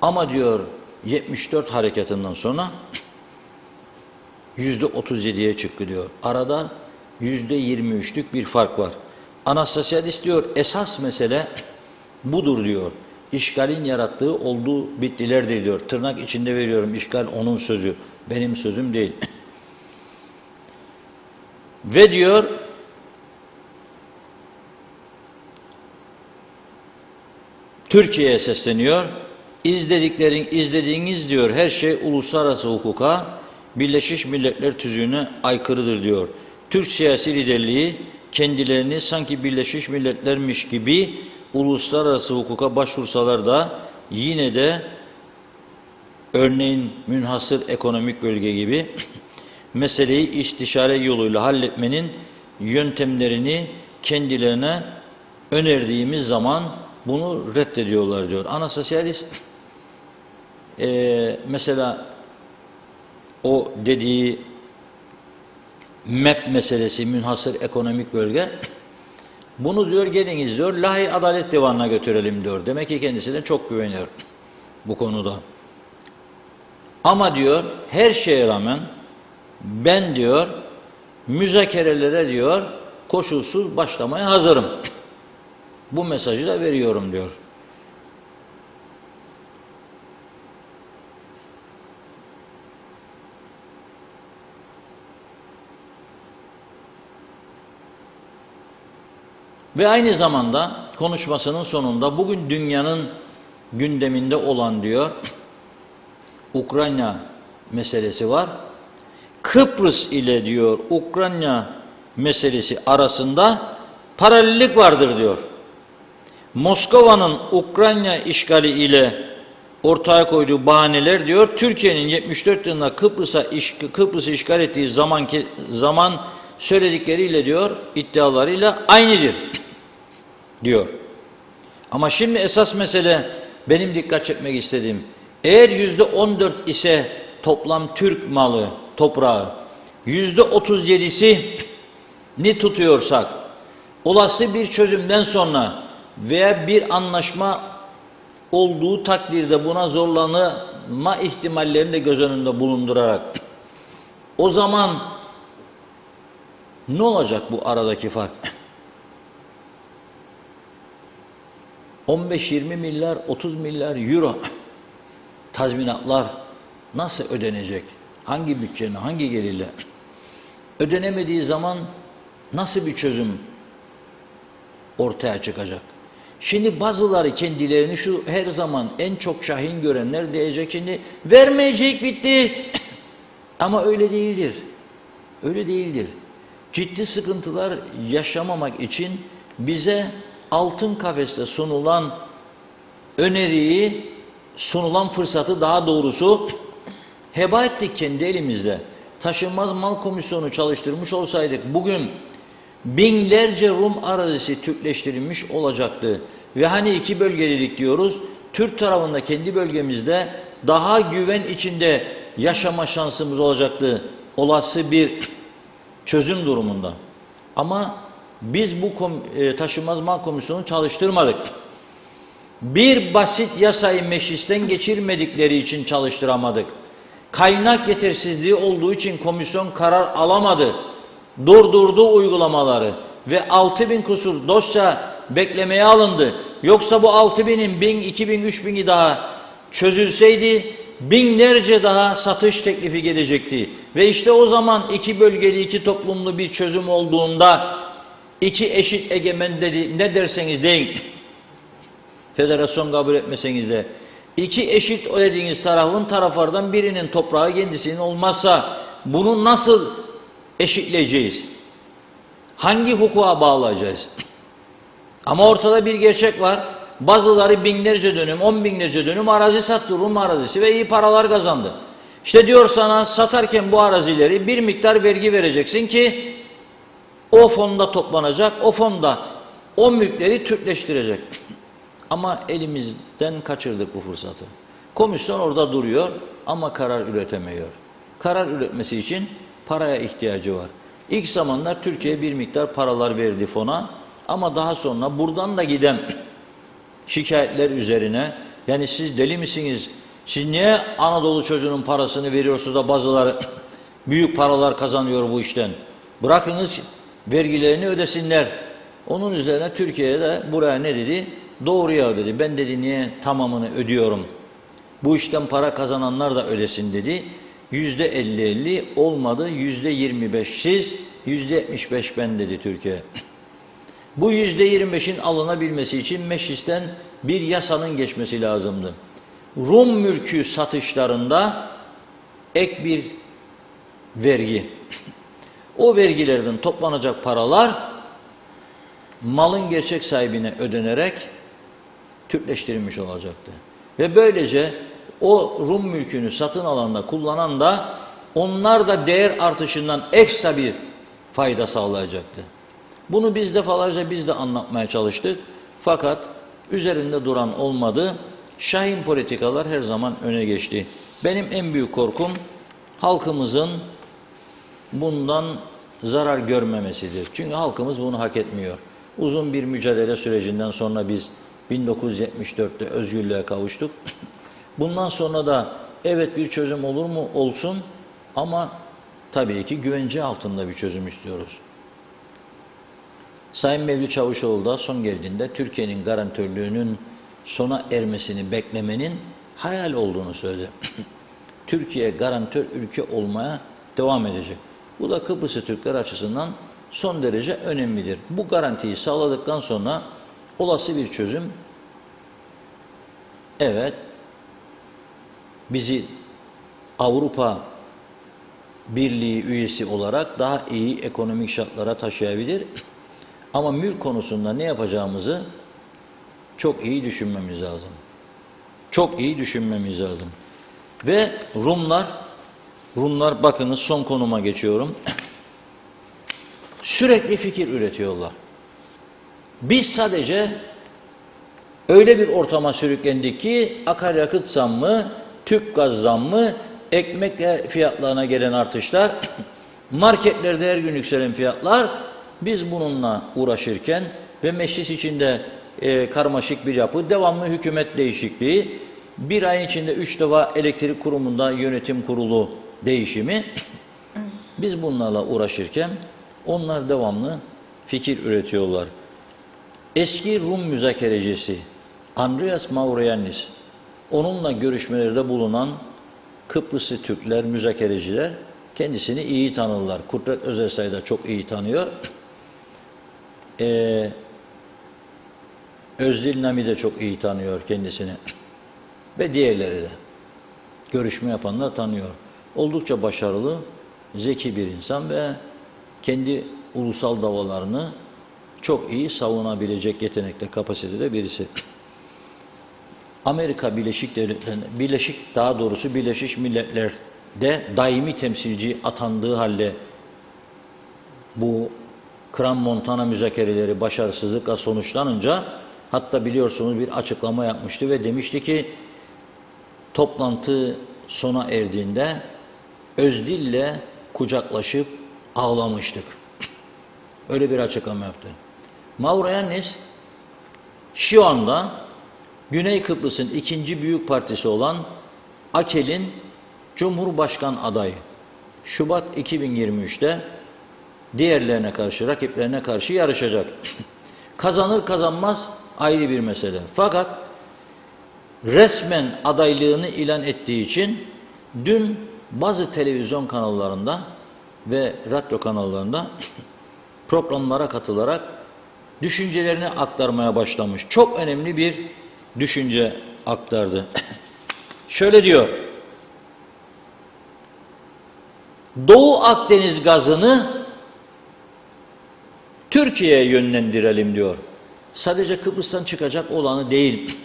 Ama diyor 74 harekatından sonra %37'ye çıktı diyor. Arada %23'lük bir fark var. Anastasiadis diyor, esas mesele budur diyor. İşgalin yarattığı olduğu bittilerdir diyor. Tırnak içinde veriyorum, işgal onun sözü. Benim sözüm değil. Ve diyor, Türkiye'ye sesleniyor. İzlediğiniz diyor her şey uluslararası hukuka, Birleşmiş Milletler Tüzüğü'ne aykırıdır diyor. Türk siyasi liderliği kendilerini sanki Birleşmiş Milletler'miş gibi uluslararası hukuka başvursalar da yine de örneğin münhasır ekonomik bölge gibi meseleyi istişare yoluyla halletmenin yöntemlerini kendilerine önerdiğimiz zaman bunu reddediyorlar diyor. Anastasiadis mesela o dediği MEP meselesi, münhasır ekonomik bölge, bunu diyor geliniz diyor Lahey Adalet Divanı'na götürelim diyor. Demek ki kendisine çok güveniyor bu konuda. Ama diyor her şeye rağmen ben diyor müzakerelere diyor koşulsuz başlamaya hazırım. Bu mesajı da veriyorum diyor. Ve aynı zamanda konuşmasının sonunda bugün dünyanın gündeminde olan diyor Ukrayna meselesi var. Kıbrıs ile diyor Ukrayna meselesi arasında paralellik vardır diyor. Moskova'nın Ukrayna işgali ile ortaya koyduğu bahaneler diyor Türkiye'nin 74 yılında Kıbrıs'ı işgal ettiği zaman söyledikleriyle diyor iddialarıyla aynıdır diyor. Ama şimdi esas mesele benim dikkat çekmek istediğim, eğer %14 ise toplam Türk malı, toprağı, %37'sini tutuyorsak, olası bir çözümden sonra veya bir anlaşma olduğu takdirde buna zorlanma ihtimallerini de göz önünde bulundurarak, o zaman ne olacak bu aradaki fark? 15-20 milyar, 30 milyar euro tazminatlar nasıl ödenecek? Hangi bütçenin, hangi gelirle? Ödenemediği zaman nasıl bir çözüm ortaya çıkacak? Şimdi bazıları kendilerini şu her zaman en çok şahin görenler diyecek şimdi vermeyecek bitti. Ama öyle değildir. Öyle değildir. Ciddi sıkıntılar yaşamamak için bize altın kafeste sunulan öneriyi, sunulan fırsatı daha doğrusu heba ettik kendi elimizde. Taşınmaz mal komisyonu çalıştırmış olsaydık bugün binlerce Rum arazisi Türkleştirilmiş olacaktı. Ve hani iki bölgelilik diyoruz, Türk tarafında kendi bölgemizde daha güven içinde yaşama şansımız olacaktı olası bir çözüm durumunda. Ama biz bu taşınmaz mal komisyonu çalıştırmadık. Bir basit yasayı meclisten geçirmedikleri için çalıştıramadık. Kaynak yetersizliği olduğu için komisyon karar alamadı. Durdurdu uygulamaları ve 6.000 kusur dosya beklemeye alındı. Yoksa bu 6.000'in 1.000, 2.000, 3.000'i daha çözülseydi binlerce daha satış teklifi gelecekti. Ve işte o zaman iki bölgeli, iki toplumlu bir çözüm olduğunda iki eşit egemen dedi, ne derseniz deyin, federasyon kabul etmeseniz de iki eşit dediğiniz taraflardan birinin toprağı kendisinin olmazsa bunu nasıl eşitleyeceğiz? Hangi hukuka bağlayacağız? Ama ortada bir gerçek var. Bazıları binlerce dönüm, 10 binlerce dönüm arazi sattı, Rum arazisi ve iyi paralar kazandı. İşte diyor sana satarken bu arazileri bir miktar vergi vereceksin ki o fonda toplanacak, o fonda o mülkleri Türkleştirecek. Ama elimizden kaçırdık bu fırsatı. Komisyon orada duruyor ama karar üretemiyor. Karar üretmesi için paraya ihtiyacı var. İlk zamanlar Türkiye bir miktar paralar verdi fona ama daha sonra buradan da giden şikayetler üzerine yani siz deli misiniz? Siz niye Anadolu çocuğunun parasını veriyorsunuz da bazıları büyük paralar kazanıyor bu işten? Bırakınız vergilerini ödesinler. Onun üzerine Türkiye'ye de buraya ne dedi? Doğruya dedi. Ben dedi niye tamamını ödüyorum? Bu işten para kazananlar da ödesin dedi. %50-50 olmadı. %25 siz, %75 ben dedi Türkiye. Bu %25'in alınabilmesi için meclisten bir yasanın geçmesi lazımdı. Rum mülkü satışlarında ek bir vergi. O vergilerden toplanacak paralar malın gerçek sahibine ödenerek Türkleştirilmiş olacaktı. Ve böylece o Rum mülkünü satın alanda kullanan da onlar da değer artışından ekstra bir fayda sağlayacaktı. Bunu biz defalarca biz de anlatmaya çalıştık. Fakat üzerinde duran olmadı. Şahin politikalar her zaman öne geçti. Benim en büyük korkum halkımızın bundan zarar görmemesidir. Çünkü halkımız bunu hak etmiyor. Uzun bir mücadele sürecinden sonra biz 1974'te özgürlüğe kavuştuk. Bundan sonra da evet bir çözüm olur mu? Olsun. Ama tabii ki güvence altında bir çözüm istiyoruz. Sayın Mevlüt Çavuşoğlu da son geldiğinde Türkiye'nin garantörlüğünün sona ermesini beklemenin hayal olduğunu söyledi. Türkiye garantör ülke olmaya devam edecek. Bu da Kıbrıslı Türkler açısından son derece önemlidir. Bu garantiyi sağladıktan sonra olası bir çözüm evet bizi Avrupa Birliği üyesi olarak daha iyi ekonomik şartlara taşıyabilir. Ama mülk konusunda ne yapacağımızı çok iyi düşünmemiz lazım. Çok iyi düşünmemiz lazım. Ve Rumlar bakınız son konuma geçiyorum. Sürekli fikir üretiyorlar. Biz sadece öyle bir ortama sürüklendik ki akaryakıt zammı, tüp gaz zammı, ekmek fiyatlarına gelen artışlar Marketlerde her gün yükselen fiyatlar, biz bununla uğraşırken ve meclis içinde karmaşık bir yapı, devamlı hükümet değişikliği, bir ayın içinde 3 defa elektrik kurumunda yönetim kurulu değişimi, biz bunlarla uğraşırken onlar devamlı fikir üretiyorlar. Eski Rum müzakerecisi Andreas Mavroyiannis, onunla görüşmelerde bulunan Kıbrıslı Türkler, müzakereciler kendisini iyi tanırlar. Kudret Özersay da çok iyi tanıyor. Özdil Nami de çok iyi tanıyor kendisini. Ve diğerleri de. Görüşme yapanlar tanıyor. Oldukça başarılı, zeki bir insan ve kendi ulusal davalarını çok iyi savunabilecek yetenekte, kapasitede birisi. Amerika Birleşik Devletleri'nde, Birleşmiş Milletler'de daimi temsilci atandığı halde bu Crans-Montana müzakereleri başarısızlıkla sonuçlanınca, hatta biliyorsunuz bir açıklama yapmıştı ve demişti ki toplantı sona erdiğinde Özdil'le kucaklaşıp ağlamıştık. Öyle bir açıklama yaptı. Mavroyiannis şu anda Güney Kıbrıs'ın ikinci büyük partisi olan AKEL'in Cumhurbaşkan adayı. Şubat 2023'te diğerlerine karşı, rakiplerine karşı yarışacak. Kazanır kazanmaz ayrı bir mesele. Fakat resmen adaylığını ilan ettiği için dün bazı televizyon kanallarında ve radyo kanallarında programlara katılarak düşüncelerini aktarmaya başlamış. Çok önemli bir düşünce aktardı. Şöyle diyor: Doğu Akdeniz gazını Türkiye'ye yönlendirelim diyor. Sadece Kıbrıs'tan çıkacak olanı değil,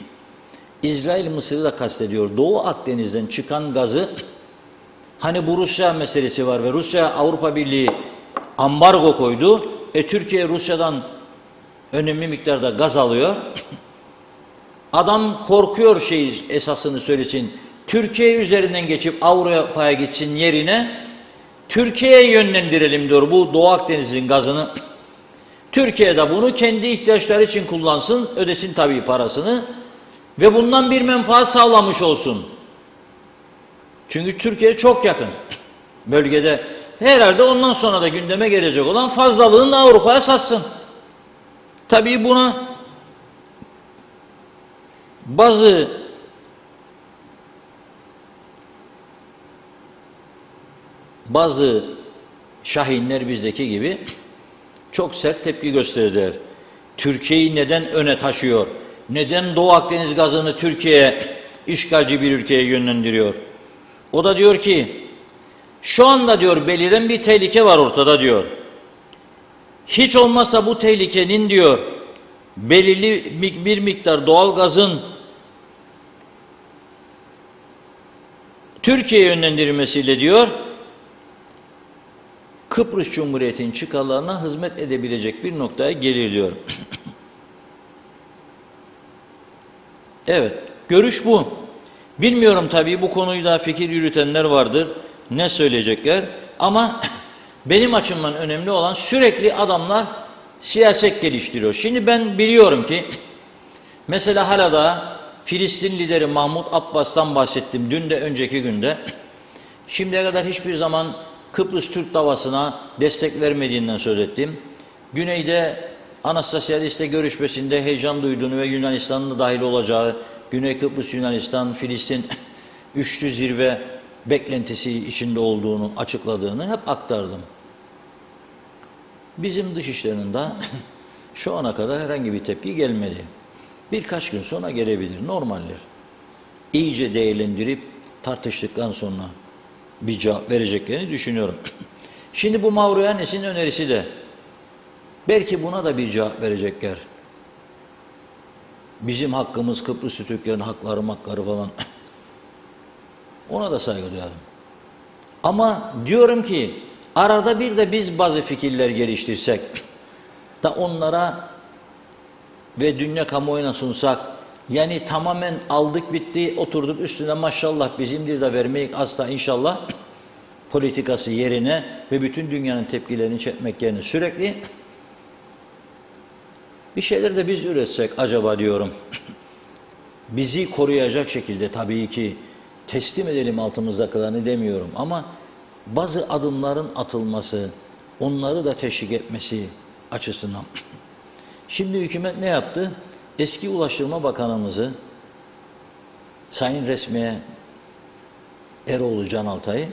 İsrail, Mısır'ı da kastediyor. Doğu Akdeniz'den çıkan gazı, hani bu Rusya meselesi var ve Rusya Avrupa Birliği ambargo koydu. Türkiye Rusya'dan önemli miktarda gaz alıyor. Adam korkuyor esasını söylesin. Türkiye üzerinden geçip Avrupa'ya gitsin yerine Türkiye'ye yönlendirelim diyor bu Doğu Akdeniz'in gazını. Türkiye de bunu kendi ihtiyaçları için kullansın, ödesin tabii parasını ve bundan bir menfaat sağlamış olsun. Çünkü Türkiye çok yakın bölgede. Herhalde ondan sonra da gündeme gelecek olan fazlalığını Avrupa'ya satsın. Tabii buna bazı şahinler bizdeki gibi çok sert tepki gösterdiler. Türkiye'yi neden öne taşıyor? Neden Doğu Akdeniz gazını Türkiye'ye, işgalci bir ülkeye yönlendiriyor? O da diyor ki, şu anda diyor beliren bir tehlike var ortada diyor. Hiç olmazsa bu tehlikenin diyor belirli bir miktar doğal gazın Türkiye'ye yönlendirilmesiyle diyor Kıbrıs Cumhuriyeti'nin çıkarlarına hizmet edebilecek bir noktaya gelir diyor. Evet, görüş bu. Bilmiyorum tabii, bu konuyu da fikir yürütenler vardır. Ne söyleyecekler? Ama benim açımdan önemli olan, sürekli adamlar siyaset geliştiriyor. Şimdi ben biliyorum ki mesela hala da Filistin lideri Mahmut Abbas'tan bahsettim dün de önceki günde. Şimdiye kadar hiçbir zaman Kıbrıs Türk davasına destek vermediğinden söz ettim. Güneyde Anastasiadis'le görüşmesinde heyecan duyduğunu ve Yunanistan'ın da dahil olacağı, Güney Kıbrıs, Yunanistan, Filistin üçlü zirve beklentisi içinde olduğunu açıkladığını hep aktardım. Bizim dışişlerinin de şu ana kadar herhangi bir tepki gelmedi. Birkaç gün sonra gelebilir, normaldir. İyice değerlendirip tartıştıktan sonra bir cevap vereceklerini düşünüyorum. Şimdi bu Mavroyiannis'in önerisi de belki buna da bir cevap verecekler. Bizim hakkımız, Kıbrıslı Türklerin hakları falan. Ona da saygı duyarım. Ama diyorum ki arada bir de biz bazı fikirler geliştirsek da onlara ve dünya kamuoyuna sunsak, yani tamamen aldık bitti, oturduk üstüne maşallah bizimdir de vermeyik asla inşallah, politikası yerine ve bütün dünyanın tepkilerini çekmek yerine sürekli bir şeyler de biz üretsek acaba diyorum. Bizi koruyacak şekilde tabii ki teslim edelim altımızdakilerini demiyorum ama bazı adımların atılması, onları da teşvik etmesi açısından. Şimdi hükümet ne yaptı? Eski Ulaştırma Bakanımızı Sayın Resmiye Eroğlu Can Altay'ı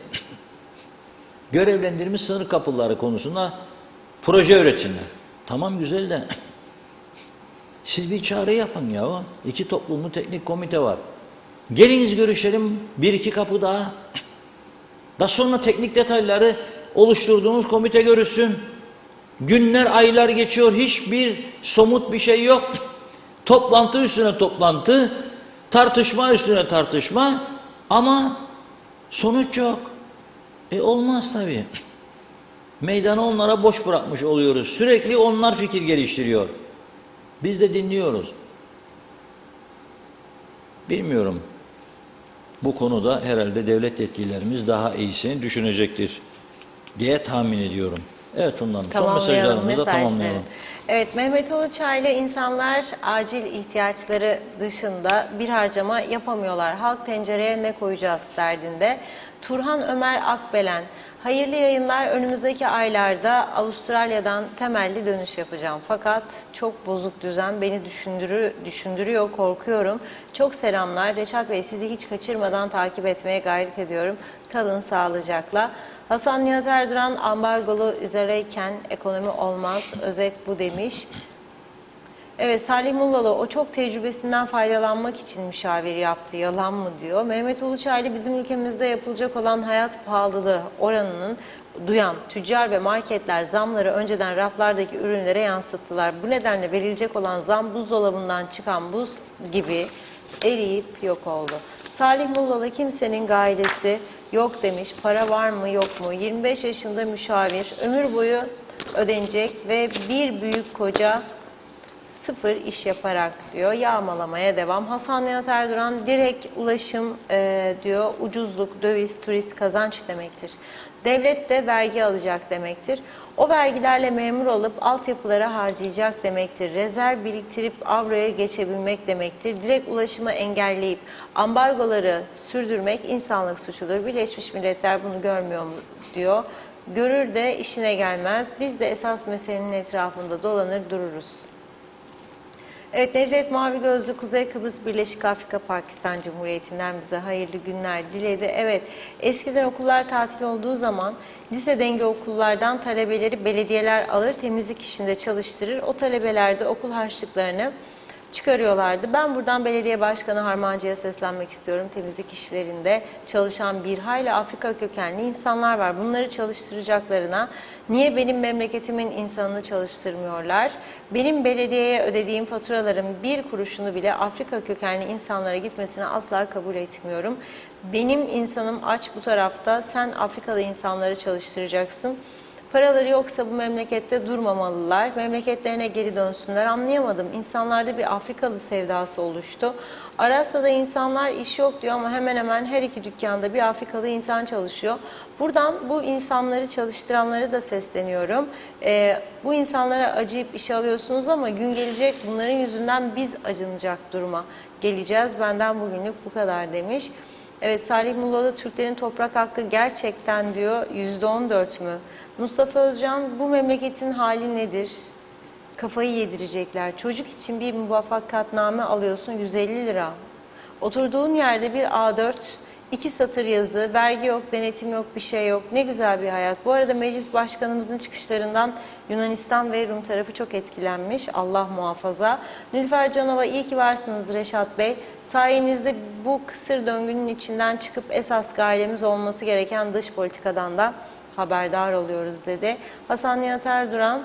görevlendirmiş sınır kapıları konusunda proje üretsinler. Tamam güzel de siz bir çağrı yapın ya. İki toplumlu teknik komite var. Geliniz görüşelim bir iki kapı daha. Daha sonra teknik detayları oluşturduğumuz komite görüşsün. Günler, aylar geçiyor. Hiçbir somut bir şey yok. Toplantı üstüne toplantı, tartışma üstüne tartışma ama sonuç yok. Olmaz tabii. Meydanı onlara boş bırakmış oluyoruz. Sürekli onlar fikir geliştiriyor. Biz de dinliyoruz. Bilmiyorum. Bu konuda herhalde devlet yetkililerimiz daha iyisini düşünecektir diye tahmin ediyorum. Evet Funda Hanım. Son mesajlarımızı da tamamlayalım. Evet, Mehmet Uluçay'la insanlar acil ihtiyaçları dışında bir harcama yapamıyorlar. Halk tencereye ne koyacağız derdinde. Turhan Ömer Akbelen, hayırlı yayınlar. Önümüzdeki aylarda Avustralya'dan temelli dönüş yapacağım. Fakat çok bozuk düzen beni düşündürüyor, korkuyorum. Çok selamlar. Reşat Bey, sizi hiç kaçırmadan takip etmeye gayret ediyorum. Kalın sağlıcakla. Hasan Nihat Erduran, ambargolu üzereyken ekonomi olmaz. Özet bu demiş. Evet, Salih Mullalı o çok tecrübesinden faydalanmak için müşavir yaptı. Yalan mı diyor. Mehmet Uluçaylı, bizim ülkemizde yapılacak olan hayat pahalılığı oranının duyan tüccar ve marketler zamları önceden raflardaki ürünlere yansıttılar. Bu nedenle verilecek olan zam buzdolabından çıkan buz gibi eriyip yok oldu. Salih Mullalı, kimsenin gailesi yok demiş. Para var mı yok mu? 25 yaşında müşavir, ömür boyu ödenecek ve bir büyük koca sıfır iş yaparak diyor. Yağmalamaya devam. Hasan Nihat Erduran, direkt ulaşım diyor. Ucuzluk, döviz, turist kazanç demektir. Devlet de vergi alacak demektir. O vergilerle memur olup altyapılara harcayacak demektir. Rezerv biriktirip avroya geçebilmek demektir. Direkt ulaşımı engelleyip ambargoları sürdürmek insanlık suçudur. Birleşmiş Milletler bunu görmüyor mu diyor. Görür de işine gelmez. Biz de esas meselenin etrafında dolanır dururuz. Evet, Necdet Mavi Gözlü, Kuzey Kıbrıs Birleşik Afrika Pakistan Cumhuriyeti'nden bize hayırlı günler diledi. Evet, eskiden okullar tatil olduğu zaman lise denge okullardan talebeleri belediyeler alır, temizlik işinde çalıştırır. O talebeler de okul harçlıklarını çıkarıyorlardı. Ben buradan belediye başkanı Harmancı'ya seslenmek istiyorum. Temizlik işlerinde çalışan bir hayli Afrika kökenli insanlar var. Bunları çalıştıracaklarına niye benim memleketimin insanını çalıştırmıyorlar? Benim belediyeye ödediğim faturaların bir kuruşunu bile Afrika kökenli insanlara gitmesini asla kabul etmiyorum. Benim insanım aç bu tarafta, sen Afrikalı insanları çalıştıracaksın. Paraları yoksa bu memlekette durmamalılar. Memleketlerine geri dönsünler. Anlayamadım. İnsanlarda bir Afrikalı sevdası oluştu. Aras'ta da insanlar iş yok diyor ama hemen hemen her iki dükkanda bir Afrikalı insan çalışıyor. Buradan bu insanları çalıştıranları da sesleniyorum. Bu insanlara acıyıp işe alıyorsunuz ama gün gelecek bunların yüzünden biz acınacak duruma geleceğiz. Benden bugünlük bu kadar demiş. Evet, Salih Mullalı, Türklerin toprak hakkı gerçekten diyor %14 mü? Mustafa Özcan, bu memleketin hali nedir? Kafayı yedirecekler. Çocuk için bir muvaffakatname alıyorsun 150 lira. Oturduğun yerde bir A4, 2 satır yazı, vergi yok, denetim yok, bir şey yok. Ne güzel bir hayat. Bu arada meclis başkanımızın çıkışlarından Yunanistan ve Rum tarafı çok etkilenmiş. Allah muhafaza. Nilüfer Canova, iyi ki varsınız Reşat Bey. Sayenizde bu kısır döngünün içinden çıkıp esas gayemiz olması gereken dış politikadan da haberdar oluyoruz dedi. Hasan Nihat Erduran,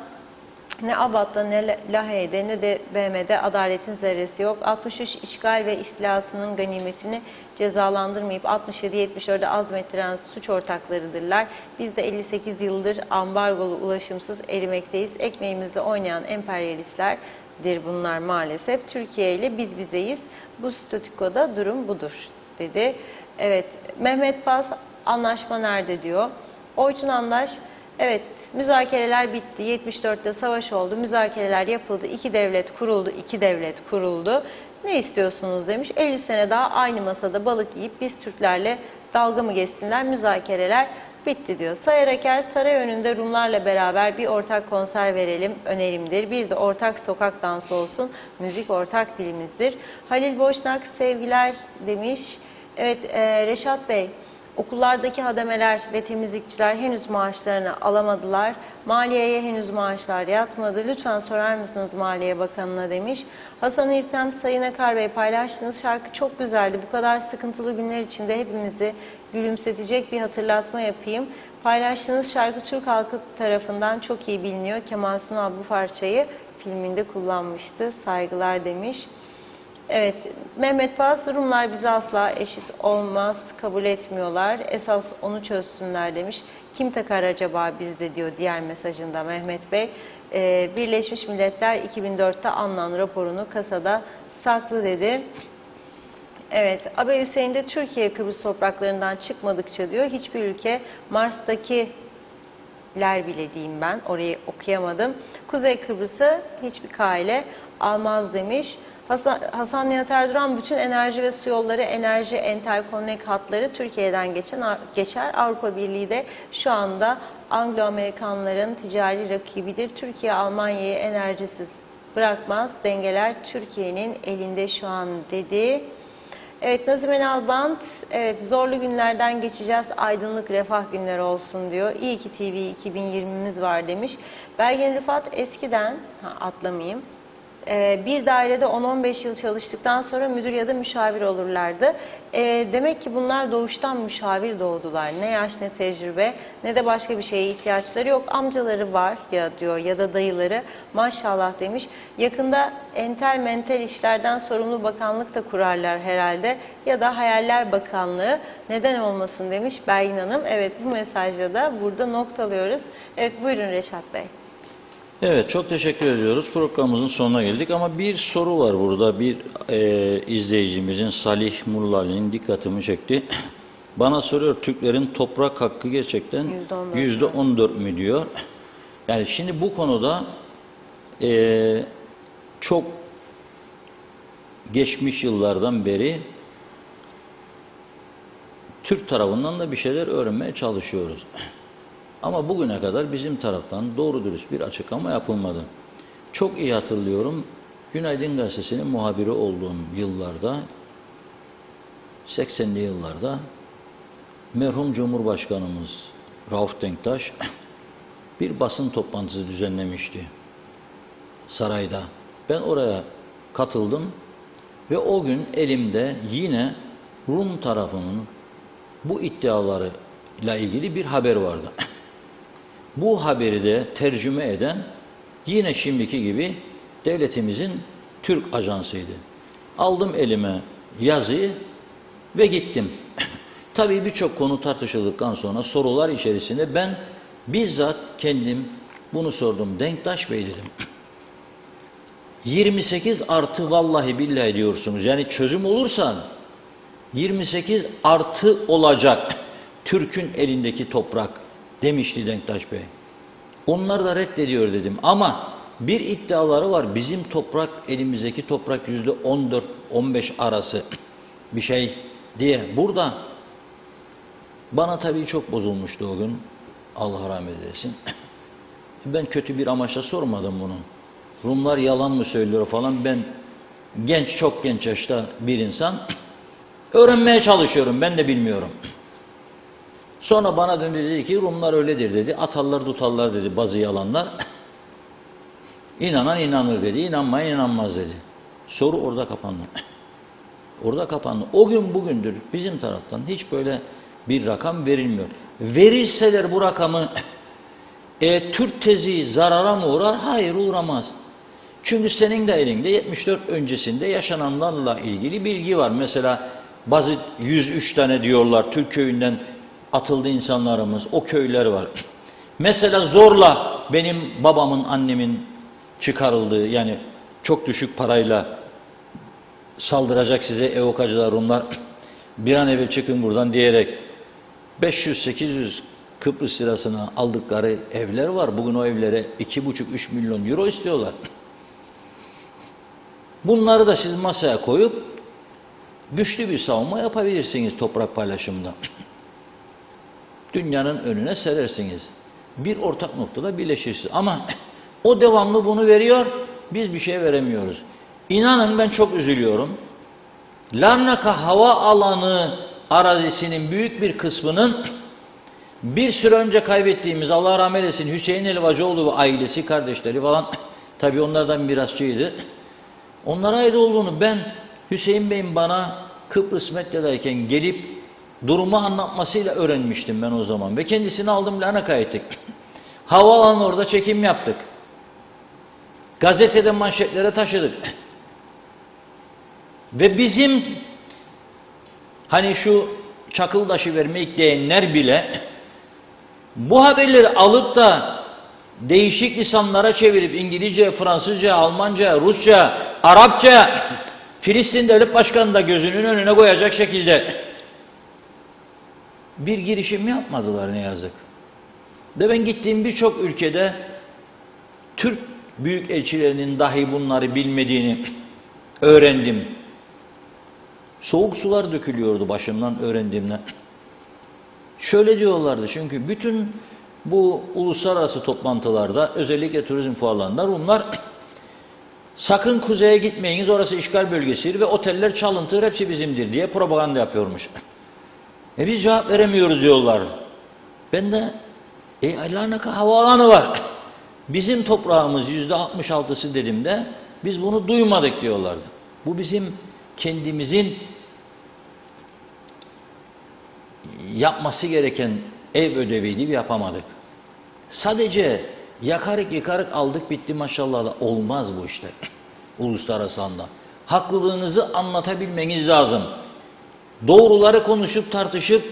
ne Abat'ta ne Lahey'de ne de BM'de adaletin zerresi yok. 63 işgal ve istilasının ganimetini cezalandırmayıp 67-74'de azmettiren suç ortaklarıdırlar. Biz de 58 yıldır ambargolu ulaşımsız erimekteyiz. Ekmeğimizle oynayan emperyalistlerdir bunlar maalesef. Türkiye ile biz bizeyiz. Bu statükoda durum budur dedi. Evet, Mehmet Paz, anlaşma nerede diyor. Oytun Andaş, evet müzakereler bitti. 74'te savaş oldu. Müzakereler yapıldı. 2 devlet kuruldu. 2 devlet kuruldu. Ne istiyorsunuz demiş. 50 sene daha aynı masada balık yiyip biz Türklerle dalga mı geçsinler? Müzakereler bitti diyor. Sayar Aker, saray önünde Rumlarla beraber bir ortak konser verelim önerimdir. Bir de ortak sokak dansı olsun. Müzik ortak dilimizdir. Halil Boşnak, sevgiler demiş. Evet Reşat Bey, okullardaki hademeler ve temizlikçiler henüz maaşlarını alamadılar. Maliyeye henüz maaşlar yatmadı. Lütfen sorar mısınız Maliye Bakanı'na demiş. Hasan İrtem, Sayın Akar Bey, paylaştığınız şarkı çok güzeldi. Bu kadar sıkıntılı günler içinde hepimizi gülümsetecek bir hatırlatma yapayım. Paylaştığınız şarkı Türk halkı tarafından çok iyi biliniyor. Kemal Sunal bu parçayı filminde kullanmıştı. Saygılar demiş. Evet, Mehmet Paz, Rumlar bize asla eşit olmaz, kabul etmiyorlar. Esas onu çözsünler demiş. Kim takar acaba bizde diyor diğer mesajında Mehmet Bey. Birleşmiş Milletler 2004'te alınan raporunu kasada saklı dedi. Evet, Abe Hüseyin de Türkiye Kıbrıs topraklarından çıkmadıkça diyor hiçbir ülke Mars'takiler bile diyeyim ben, orayı okuyamadım. Kuzey Kıbrıs'ı hiçbir kaile almaz demiş. Hasan Nihat Erduran, bütün enerji ve su yolları, enerji interconnect hatları Türkiye'den geçer. Avrupa Birliği de şu anda Anglo-Amerikanların ticari rakibidir. Türkiye Almanya'yı enerjisiz bırakmaz. Dengeler Türkiye'nin elinde şu an dedi. Evet, Nazime Nalbant, evet zorlu günlerden geçeceğiz, aydınlık refah günleri olsun diyor. İyi ki TV 2020'miz var demiş. Belgin Rıfat, eskiden, atlamayayım, bir dairede 10-15 yıl çalıştıktan sonra müdür ya da müşavir olurlardı. Demek ki bunlar doğuştan müşavir doğdular. Ne yaş ne tecrübe ne de başka bir şeye ihtiyaçları yok. Amcaları var ya diyor ya da dayıları, maşallah demiş. Yakında entel mental işlerden sorumlu bakanlık da kurarlar herhalde. Ya da Hayaller Bakanlığı, neden olmasın demiş Belgin Hanım. Evet, bu mesajla da burada noktalıyoruz. Evet, buyurun Reşat Bey. Evet, çok teşekkür ediyoruz. Programımızın sonuna geldik ama bir soru var burada. Bir izleyicimizin, Salih Mullali'nin dikkatimi çekti. Bana soruyor, Türklerin toprak hakkı gerçekten %14 mü diyor. Yani şimdi bu konuda çok geçmiş yıllardan beri Türk tarafından da bir şeyler öğrenmeye çalışıyoruz. Ama bugüne kadar bizim taraftan doğru dürüst bir açıklama yapılmadı. Çok iyi hatırlıyorum, Günaydın Gazetesi'nin muhabiri olduğum yıllarda, 80'li yıllarda merhum Cumhurbaşkanımız Rauf Denktaş bir basın toplantısı düzenlemişti sarayda. Ben oraya katıldım ve o gün elimde yine Rum tarafının bu iddialarıyla ilgili bir haber vardı. Bu haberi de tercüme eden yine şimdiki gibi devletimizin Türk ajansıydı. Aldım elime yazıyı ve gittim. Tabii birçok konu tartışıldıktan sonra sorular içerisinde ben bizzat kendim bunu sordum. Denktaş Bey dedim. 28 artı vallahi billahi diyorsunuz. Yani çözüm olursa 28 artı olacak Türk'ün elindeki toprak demişti Denktaş Bey. Onlar da reddediyor dedim ama bir iddiaları var. Bizim toprak, elimizdeki toprak %14-15 arası bir şey diye. Burada bana tabii çok bozulmuştu o gün. Allah rahmet eylesin. Ben kötü bir amaçla sormadım bunu. Rumlar yalan mı söylüyor falan. Ben genç, çok genç yaşta bir insan. Öğrenmeye çalışıyorum. Ben de bilmiyorum. Sonra bana döndü dedi ki Rumlar öyledir dedi. Atarlar tutarlar dedi bazı yalanlar. İnanan inanır dedi. İnanmayan inanmaz dedi. Soru orada kapandı. Orada kapandı. O gün bugündür bizim taraftan hiç böyle bir rakam verilmiyor. Verirseler bu rakamı Türk tezi zarara mı uğrar? Hayır, uğramaz. Çünkü senin de elinde 74 öncesinde yaşananlarla ilgili bilgi var. Mesela bazı 103 tane diyorlar Türk köyünden atıldı insanlarımız. O köyler var. Mesela zorla benim babamın, annemin çıkarıldığı, yani çok düşük parayla saldıracak size evokacılar Rumlar, bir an evvel çıkın buradan diyerek 500-800 Kıbrıs lirasına aldıkları evler var. Bugün o evlere 2,5-3 milyon euro istiyorlar. Bunları da siz masaya koyup güçlü bir savunma yapabilirsiniz toprak paylaşımında. Dünyanın önüne serersiniz. Bir ortak noktada birleşirsiniz. Ama o devamlı bunu veriyor, biz bir şey veremiyoruz. İnanın ben çok üzülüyorum. Larnaka hava alanı arazisinin büyük bir kısmının bir süre önce kaybettiğimiz, Allah rahmet eylesin, Hüseyin Elvacıoğlu ve ailesi, kardeşleri falan, tabii onlardan mirasçıydı. Onlara ait olduğunu ben, Hüseyin Bey'in bana Kıbrıs Medya'dayken gelip durumu anlatmasıyla öğrenmiştim ben o zaman. Ve kendisini aldım, Larnaka'ya ettik. Havaalanı orada çekim yaptık. Gazetede manşetlere taşıdık. Ve bizim hani şu çakıldaşı vermek diyenler bile bu haberleri alıp da değişik lisanlara çevirip İngilizce, Fransızca, Almanca, Rusça, Arapça Filistin Devlet Başkanı da gözünün önüne koyacak şekilde bir girişim yapmadılar ne yazık. Ve ben gittiğim birçok ülkede Türk büyükelçilerinin dahi bunları bilmediğini öğrendim. Soğuk sular dökülüyordu başımdan öğrendiğimden. Şöyle diyorlardı, çünkü bütün bu uluslararası toplantılarda, özellikle turizm fuarlarında Rumlar sakın kuzeye gitmeyiniz, orası işgal bölgesidir ve oteller çalıntı, hepsi bizimdir diye propaganda yapıyormuş. Biz cevap veremiyoruz diyorlar. Ben de Larnaka havaalanı var. Bizim toprağımız %66'sı dediğimde biz bunu duymadık diyorlardı. Bu bizim kendimizin yapması gereken ev ödeviydi, yapamadık. Sadece yakarık yıkarık aldık bitti maşallah da olmaz bu işte. Uluslararası anda. Haklılığınızı anlatabilmeniz lazım. Doğruları konuşup tartışıp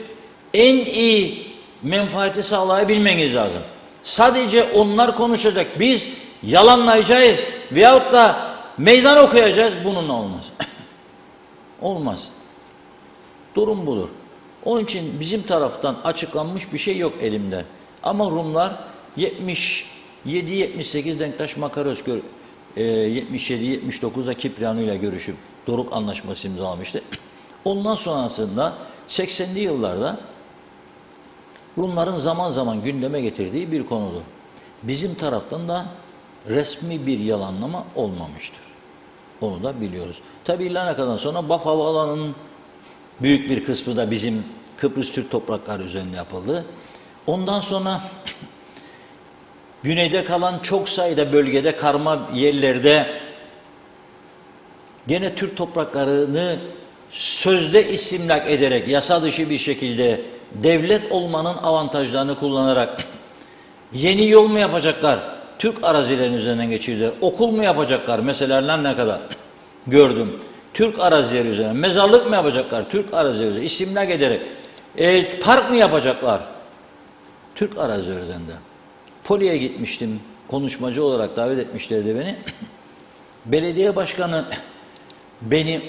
en iyi menfaati sağlayabilmeniz lazım. Sadece onlar konuşacak, biz yalanlayacağız veyahut da meydan okuyacağız, bunun olmaz. Olmaz. Durum budur. Onun için bizim taraftan açıklanmış bir şey yok elimde. Ama Rumlar 77-78 Denktaş Makaröz 77-79'da Kipriano ile görüşüp Doruk Anlaşması imzalamıştı. Ondan sonrasında 80'li yıllarda Rumların zaman zaman gündeme getirdiği bir konudur. Bizim taraftan da resmi bir yalanlama olmamıştır. Onu da biliyoruz. Tabii Larnaka'dan sonra Baf Havaalanı'nın büyük bir kısmı da bizim Kıbrıs Türk toprakları üzerinde yapıldı. Ondan sonra güneyde kalan çok sayıda bölgede, karma yerlerde gene Türk topraklarını sözde istimlak ederek, yasa dışı bir şekilde devlet olmanın avantajlarını kullanarak yeni yol mu yapacaklar? Türk arazilerinin üzerinden geçirdiler. Okul mu yapacaklar? Mesela ne kadar gördüm. Türk arazileri üzerinden. Mezarlık mı yapacaklar? Türk arazileri üzerinden. İstimlak ederek. Park mı yapacaklar? Türk arazileri üzerinden. Poli'ye gitmiştim. Konuşmacı olarak davet etmişlerdi beni. Belediye başkanı beni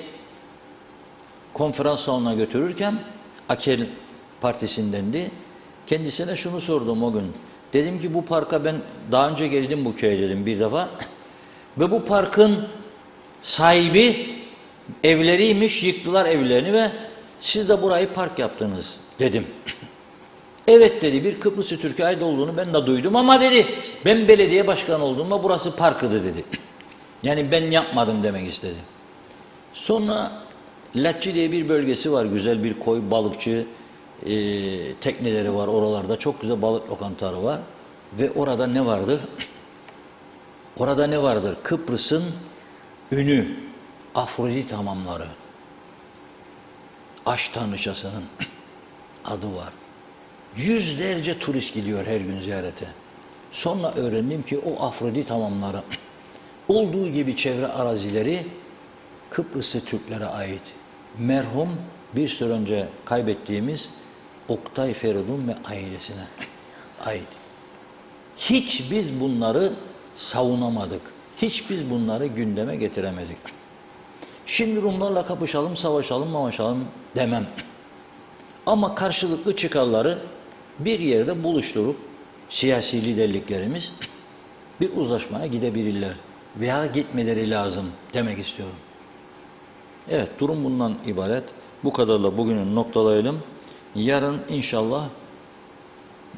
konferans salonuna götürürken Akel Partisi'ndendi. Kendisine şunu sordum o gün. Dedim ki bu parka ben daha önce geldim bu köye dedim bir defa. Ve bu parkın sahibi evleriymiş, yıktılar evlerini ve siz de burayı park yaptınız dedim. Evet dedi, bir Kıbrıs'ı Türkiye ait olduğunu ben de duydum ama dedi ben belediye başkanı olduğumda burası parkıdı dedi. Yani ben yapmadım demek istedi. Sonra Latçi diye bir bölgesi var, güzel bir koy balıkçı tekneleri var oralarda, çok güzel balık lokantaları var ve orada ne vardır? Orada ne vardır? Kıbrıs'ın ünü Afrodit hamamları, aşk tanrıçasının adı var. Yüzlerce turist gidiyor her gün ziyarete. Sonra öğrendim ki o Afrodit hamamları olduğu gibi çevre arazileri Kıbrıslı Türklere ait. Merhum bir süre önce kaybettiğimiz Oktay Feridun ve ailesine ait. Hiç biz bunları savunamadık. Hiç biz bunları gündeme getiremedik. Şimdi Rumlarla kapışalım, savaşalım, mavaşalım demem. Ama karşılıklı çıkarları bir yerde buluşturup siyasi liderliklerimiz bir uzlaşmaya gidebilirler veya gitmeleri lazım demek istiyorum. Evet, durum bundan ibaret. Bu kadarla bugünün noktalayalım. Yarın inşallah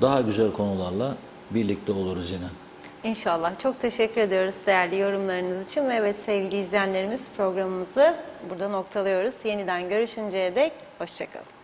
daha güzel konularla birlikte oluruz yine. İnşallah. Çok teşekkür ediyoruz değerli yorumlarınız için. Ve evet sevgili izleyenlerimiz, programımızı burada noktalıyoruz. Yeniden görüşünceye dek hoşça kalın.